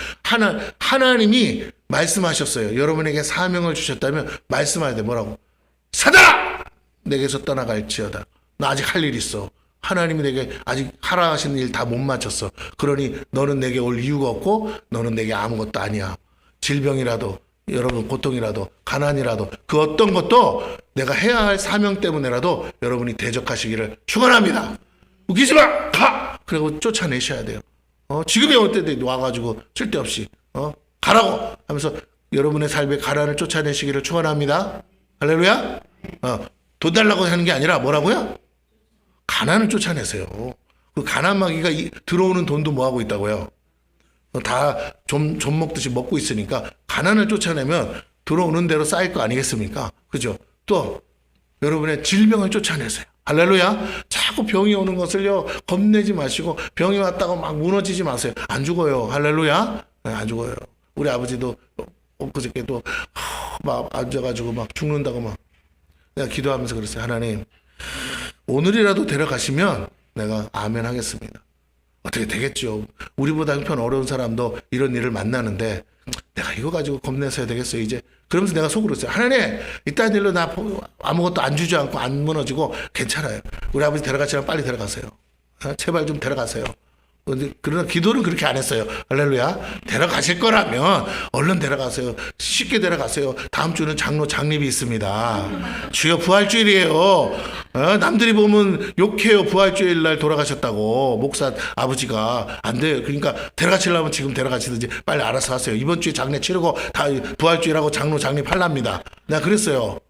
하나님이 말씀하셨어요. 여러분에게 사명을 주셨다면 말씀해야 돼. 뭐라고? 사단아! 내게서 떠나갈지어다. 나 아직 할 일 있어. 하나님이 내게 아직 하라 하시는 일 다 못 마쳤어. 그러니 너는 내게 올 이유가 없고 너는 내게 아무것도 아니야. 질병이라도 여러분 고통이라도 가난이라도 그 어떤 것도 내가 해야 할 사명 때문에라도 여러분이 대적하시기를 축원합니다. 웃기지 마! 가! 그리고 쫓아내셔야 돼요. 지금이 올 때도 와가지고 쓸데없이 가라고 하면서 여러분의 삶의 가난을 쫓아내시기를 축원합니다. 할렐루야. 돈 달라고 하는 게 아니라 뭐라고요? 가난을 쫓아내세요. 그 가난 마귀가 들어오는 돈도 뭐 하고 있다고요? 다 좀 먹듯이 먹고 있으니까 가난을 쫓아내면 들어오는 대로 쌓일 거 아니겠습니까? 그죠? 또 여러분의 질병을 쫓아내세요. 할렐루야. 자꾸 병이 오는 것을요 겁내지 마시고 병이 왔다고 막 무너지지 마세요. 안 죽어요. 할렐루야. 네, 안 죽어요. 우리 아버지도 엊그저께도 막 앉아가지고 막 죽는다고 막 내가 기도하면서 그랬어요. 하나님 오늘이라도 데려가시면 내가 아멘 하겠습니다. 어떻게 되겠죠. 우리보다 형편 어려운 사람도 이런 일을 만나는데 내가 이거 가지고 겁내서야 되겠어요 이제. 그러면서 내가 속으로 했어요. 하나님 이딴 일로 나 아무것도 안 주지 않고 안 무너지고 괜찮아요. 우리 아버지 데려가시면 빨리 데려가세요. 제발 좀 데려가세요. 그러나 기도는 그렇게 안 했어요. 할렐루야. 데려가실 거라면 얼른 데려가세요. 쉽게 데려가세요. 다음 주는 장로 장립이 있습니다. 주여 부활주일이에요. 남들이 보면 욕해요. 부활주일 날 돌아가셨다고. 목사 아버지가. 안 돼요. 그러니까 데려가시려면 지금 데려가시든지 빨리 알아서 하세요. 이번 주에 장례 치르고 다 부활주일하고 장로 장립하랍니다. 내가 그랬어요.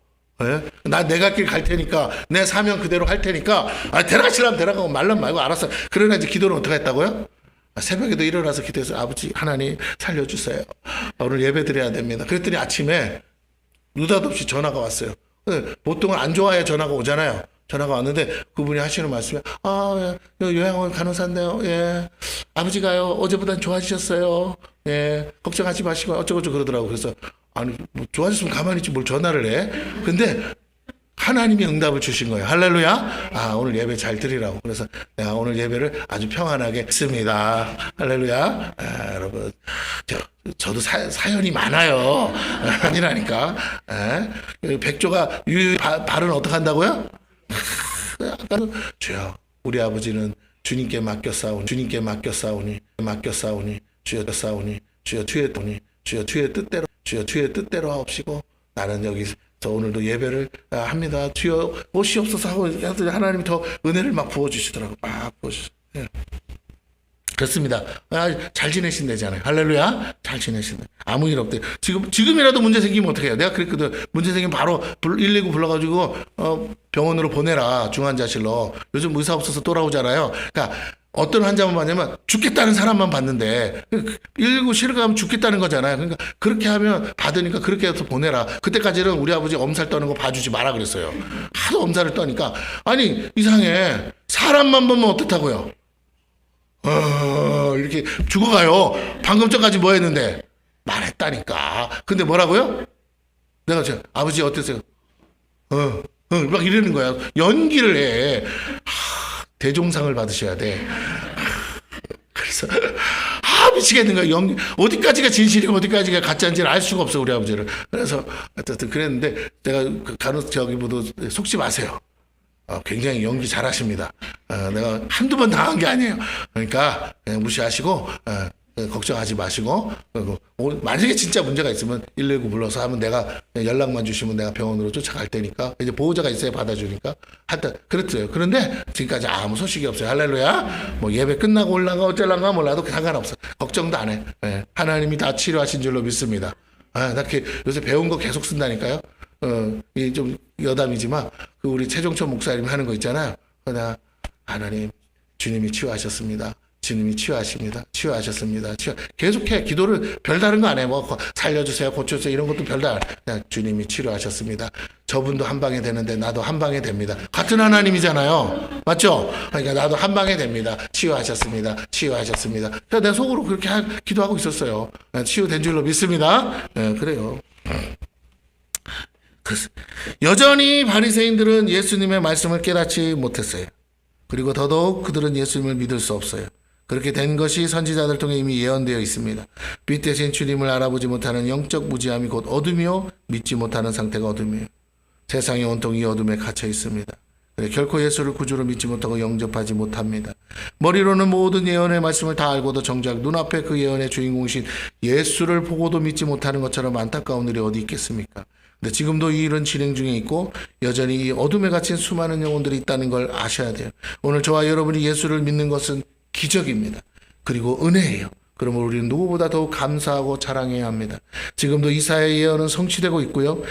나 내 갈 길 갈 테니까 내 사명 그대로 할 테니까 데려가시라면 데려가고 말란 말고 알았어. 그러나 이제 기도는 어떻게 했다고요? 새벽에도 일어나서 기도해서 아버지 하나님 살려주세요. 오늘 예배 드려야 됩니다. 그랬더니 아침에 느닷없이 전화가 왔어요. 보통은 안 좋아야 전화가 오잖아요. 전화가 왔는데 그분이 하시는 말씀이 요양원 간호사인데요. 예, 아버지가요 어제보단 좋아지셨어요. 예, 걱정하지 마시고 어쩌고저쩌고 그러더라고. 그래서 아니 뭐 좋아졌으면 가만히 있지 뭘 전화를 해. 근데 하나님이 응답을 주신 거예요. 할렐루야. 오늘 예배 잘 드리라고. 그래서 내가 오늘 예배를 아주 평안하게 했습니다. 할렐루야. 여러분 저도 사연이 많아요. 아니라니까. 백조가 발은 어떻게 한다고요? 주여 우리 아버지는 주님께 맡겨 싸우니 주여 싸우니 주여 주의 뜻대로 하옵시고 나는 여기서 오늘도 예배를 합니다. 주여 오시옵소서 하고 하나님이 더 은혜를 막 부어주시더라고요. 막 부어주시죠. 예. 그렇습니다. 잘 지내신다잖아요. 할렐루야. 잘 지내신다. 아무 일 없대. 지금이라도 문제 생기면 어떻게 해요? 내가 그랬거든. 문제 생기면 바로 119 불러가지고 병원으로 보내라. 중환자실로. 요즘 의사 없어서 돌아오잖아요. 그러니까 어떤 환자만 받냐면 죽겠다는 사람만 받는데 119 실어가면 죽겠다는 거잖아요. 그러니까 그렇게 하면 받으니까 그렇게 해서 보내라. 그때까지는 우리 아버지 엄살 떠는 거 봐주지 마라 그랬어요. 하도 엄살을 떠니까 아니 이상해. 사람만 보면 어떻다고요? 이렇게 죽어가요. 방금 전까지 뭐 했는데 말했다니까. 근데 뭐라고요? 내가 아버지 어땠어요? 막 이러는 거야. 연기를 해. 대종상을 받으셔야 돼. 그래서 미치겠는 거야. 연기 어디까지가 진실이고 어디까지가 가짜인지를 알 수가 없어 우리 아버지를. 그래서 어쨌든 그랬는데 내가 저기보다 속지 마세요. 굉장히 연기 잘하십니다. 내가 한두 번 당한 게 아니에요. 그러니까 그냥 무시하시고 걱정하지 마시고 만약에 진짜 문제가 있으면 119 불러서 하면 내가 연락만 주시면 내가 병원으로 쫓아갈 테니까 이제 보호자가 있어야 받아주니까 하여튼 그랬어요. 그런데 지금까지 아무 소식이 없어요. 할렐루야. 뭐 예배 끝나고 올라가 어쩌란가 몰라도 상관없어. 걱정도 안 해. 하나님이 다 치료하신 줄로 믿습니다. 나 요새 배운 거 계속 쓴다니까요. 이게 좀 여담이지만 그 우리 최종철 목사님이 하는 거 있잖아요. 하나님 주님이 치유하셨습니다. 주님이 치유하셨습니다. 계속해. 기도를 별다른 거 안 해. 뭐 살려주세요, 고쳐주세요 이런 것도 별다른. 그냥 주님이 치료하셨습니다. 저분도 한 방에 되는데 나도 한 방에 됩니다. 같은 하나님이잖아요. 맞죠? 그러니까 나도 한 방에 됩니다. 치유하셨습니다. 그래서 내 속으로 그렇게 기도하고 있었어요. 치유된 줄로 믿습니다. 그래요. 여전히 바리새인들은 예수님의 말씀을 깨닫지 못했어요. 그리고 더더욱 그들은 예수님을 믿을 수 없어요. 그렇게 된 것이 선지자들 통해 이미 예언되어 있습니다. 빛 대신 주님을 알아보지 못하는 영적 무지함이 곧 어둠이요 믿지 못하는 상태가 어둠이에요. 세상이 온통 이 어둠에 갇혀 있습니다. 결코 예수를 구주로 믿지 못하고 영접하지 못합니다. 머리로는 모든 예언의 말씀을 다 알고도 정작 눈앞에 그 예언의 주인공이신 예수를 보고도 믿지 못하는 것처럼 안타까운 일이 어디 있겠습니까? 근데 지금도 이 일은 진행 중에 있고 여전히 이 어둠에 갇힌 수많은 영혼들이 있다는 걸 아셔야 돼요. 오늘 저와 여러분이 예수를 믿는 것은 기적입니다. 그리고 은혜예요. 그러므로 우리는 누구보다 더욱 감사하고 자랑해야 합니다. 지금도 이사야의 예언은 성취되고 있고요.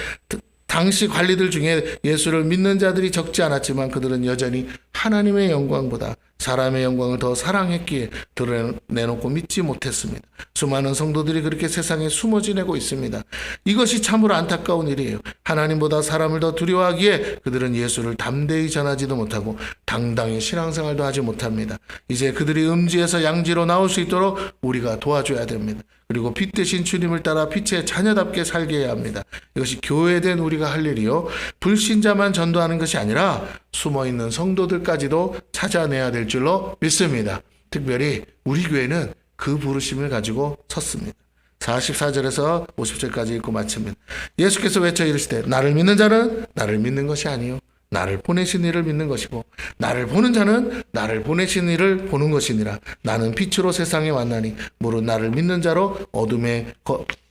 당시 관리들 중에 예수를 믿는 자들이 적지 않았지만 그들은 여전히 하나님의 영광보다 사람의 영광을 더 사랑했기에 드러내놓고 믿지 못했습니다. 수많은 성도들이 그렇게 세상에 숨어 지내고 있습니다. 이것이 참으로 안타까운 일이에요. 하나님보다 사람을 더 두려워하기에 그들은 예수를 담대히 전하지도 못하고 당당히 신앙생활도 하지 못합니다. 이제 그들이 음지에서 양지로 나올 수 있도록 우리가 도와줘야 됩니다. 그리고 빛 대신 주님을 따라 빛의 자녀답게 살게 해야 합니다. 이것이 교회된 우리가 할 일이요. 불신자만 전도하는 것이 아니라 숨어있는 성도들까지도 찾아내야 될 줄로 믿습니다. 특별히 우리 교회는 그 부르심을 가지고 섰습니다. 44절에서 50절까지 읽고 마칩니다. 예수께서 외쳐 이르시되 나를 믿는 자는 나를 믿는 것이 아니요 나를 보내신 이를 믿는 것이고 나를 보는 자는 나를 보내신 이를 보는 것이니라. 나는 빛으로 세상에 왔나니 무릇 나를 믿는 자로 어둠에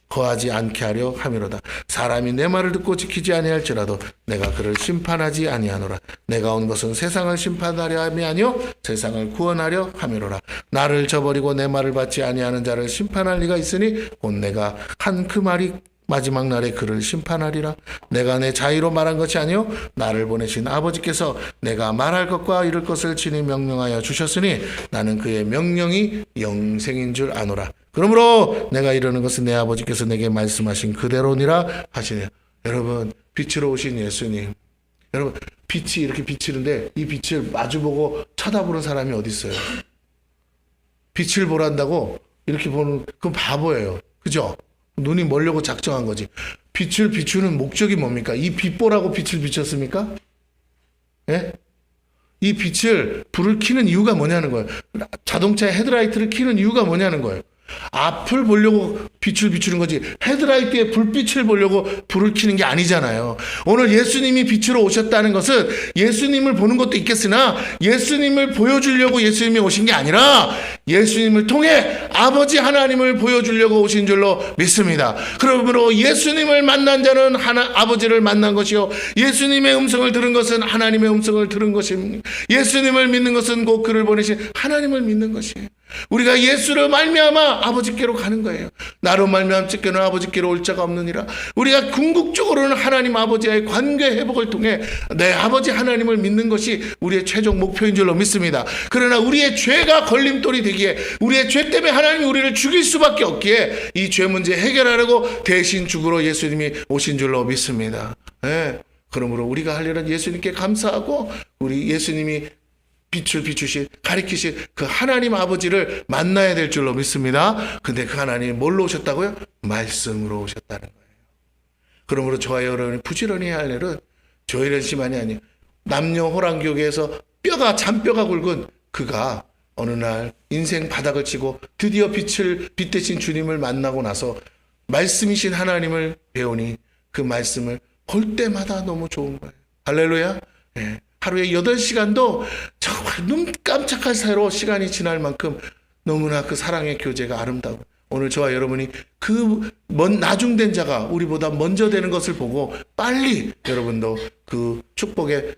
거하지 않게 하려 함이로다. 사람이 내 말을 듣고 지키지 아니할지라도 내가 그를 심판하지 아니하노라. 내가 온 것은 세상을 심판하려 함이 아니요 세상을 구원하려 함이로라. 나를 저버리고 내 말을 받지 아니하는 자를 심판할 리가 있으니 곧 내가 한 그 말이 마지막 날에 그를 심판하리라. 내가 내 자의로 말한 것이 아니요 나를 보내신 아버지께서 내가 말할 것과 이룰 것을 친히 명령하여 주셨으니 나는 그의 명령이 영생인 줄 아노라. 그러므로 내가 이르는 것은 내 아버지께서 내게 말씀하신 그대로니라 하시니. 여러분, 빛으로 오신 예수님, 여러분 빛이 이렇게 비치는데 이 빛을 마주보고 쳐다보는 사람이 어디 있어요? 빛을 보란다고 이렇게 보는 그건 바보예요. 그죠? 눈이 멀려고 작정한 거지. 빛을 비추는 목적이 뭡니까? 이 빛보라고 빛을 비췄습니까? 예? 이 빛을 불을 켜는 이유가 뭐냐는 거예요. 자동차의 헤드라이트를 켜는 이유가 뭐냐는 거예요. 앞을 보려고 빛을 비추는 거지 헤드라이트에 불빛을 보려고 불을 켜는 게 아니잖아요. 오늘 예수님이 빛으로 오셨다는 것은 예수님을 보는 것도 있겠으나 예수님을 보여주려고 예수님이 오신 게 아니라 예수님을 통해 아버지 하나님을 보여주려고 오신 줄로 믿습니다. 그러므로 예수님을 만난 자는 아버지를 만난 것이요 예수님의 음성을 들은 것은 하나님의 음성을 들은 것입니다. 예수님을 믿는 것은 곧 그를 보내신 하나님을 믿는 것이에요. 우리가 예수를 말미암아 아버지께로 가는 거예요. 나로 말미암지께는 아버지께로 올 자가 없느니라. 우리가 궁극적으로는 하나님 아버지와의 관계 회복을 통해 내 아버지 하나님을 믿는 것이 우리의 최종 목표인 줄로 믿습니다. 그러나 우리의 죄가 걸림돌이 되기에 우리의 죄 때문에 하나님이 우리를 죽일 수밖에 없기에 이 죄 문제 해결하려고 대신 죽으러 예수님이 오신 줄로 믿습니다. 네. 그러므로 우리가 할 일은 예수님께 감사하고 우리 예수님이 빛을 비추신 가리키신 그 하나님 아버지를 만나야 될 줄로 믿습니다. 근데 그 하나님이 뭘로 오셨다고요? 말씀으로 오셨다는 거예요. 그러므로 저와 여러분이 부지런히 해야 할 일은 조혜련씨만이 아니에요. 남녀 호랑교계에서 잔뼈가 굵은 그가 어느 날 인생 바닥을 치고 드디어 빛 대신 주님을 만나고 나서 말씀이신 하나님을 배우니 그 말씀을 볼 때마다 너무 좋은 거예요. 할렐루야. 네. 하루에 8시간도 정말 눈 깜짝할 사이로 시간이 지날 만큼 너무나 그 사랑의 교제가 아름다워. 오늘 저와 여러분이 그 나중된 자가 우리보다 먼저 되는 것을 보고 빨리 여러분도 그 축복의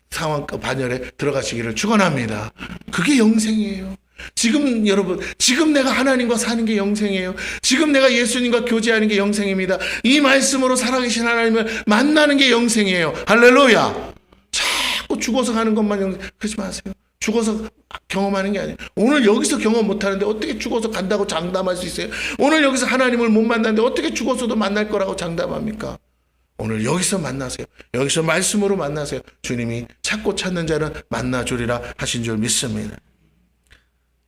상황 반열에 들어가시기를 축원합니다. 그게 영생이에요. 지금 내가 하나님과 사는 게 영생이에요. 지금 내가 예수님과 교제하는 게 영생입니다. 이 말씀으로 살아계신 하나님을 만나는 게 영생이에요. 할렐루야. 자꾸 죽어서 가는 것만 그러지 마세요. 죽어서 경험하는 게 아니에요. 오늘 여기서 경험 못하는데 어떻게 죽어서 간다고 장담할 수 있어요? 오늘 여기서 하나님을 못 만났는데 어떻게 죽어서도 만날 거라고 장담합니까? 오늘 여기서 만나세요. 여기서 말씀으로 만나세요. 주님이 찾고 찾는 자는 만나주리라 하신 줄 믿습니다.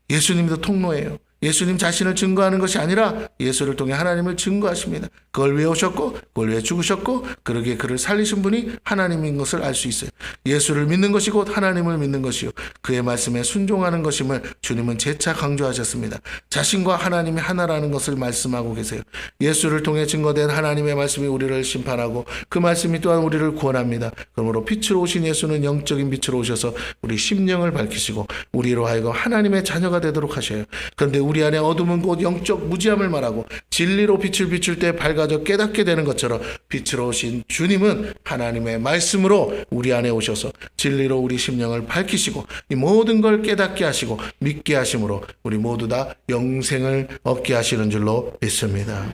예수님도 통로예요. 예수님 자신을 증거하는 것이 아니라 예수를 통해 하나님을 증거하십니다. 그걸 위해 오셨고 그걸 위해 죽으셨고 그러기에 그를 살리신 분이 하나님인 것을 알 수 있어요. 예수를 믿는 것이 곧 하나님을 믿는 것이요 그의 말씀에 순종하는 것임을 주님은 재차 강조하셨습니다. 자신과 하나님이 하나라는 것을 말씀하고 계세요. 예수를 통해 증거된 하나님의 말씀이 우리를 심판하고 그 말씀이 또한 우리를 구원합니다. 그러므로 빛으로 오신 예수는 영적인 빛으로 오셔서 우리 심령을 밝히시고 우리로 하여금 하나님의 자녀가 되도록 하셔요. 그런데 우리 안에 어둠은 곧 영적 무지함을 말하고 진리로 빛을 비출 때 밝아져 깨닫게 되는 것처럼 빛으로 오신 주님은 하나님의 말씀으로 우리 안에 오셔서 진리로 우리 심령을 밝히시고 이 모든 걸 깨닫게 하시고 믿게 하심으로 우리 모두 다 영생을 얻게 하시는 줄로 믿습니다.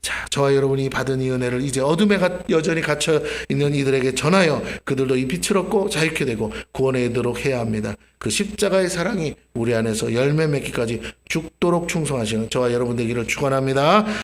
자, 저와 여러분이 받은 이 은혜를 이제 어둠에 여전히 갇혀 있는 이들에게 전하여 그들도 이 빛을 얻고 자유케 되고 구원에 이르도록 해야 합니다. 그 십자가의 사랑이 우리 안에서 열매 맺기까지 죽도록 충성하시는 저와 여러분 되기를 축원합니다.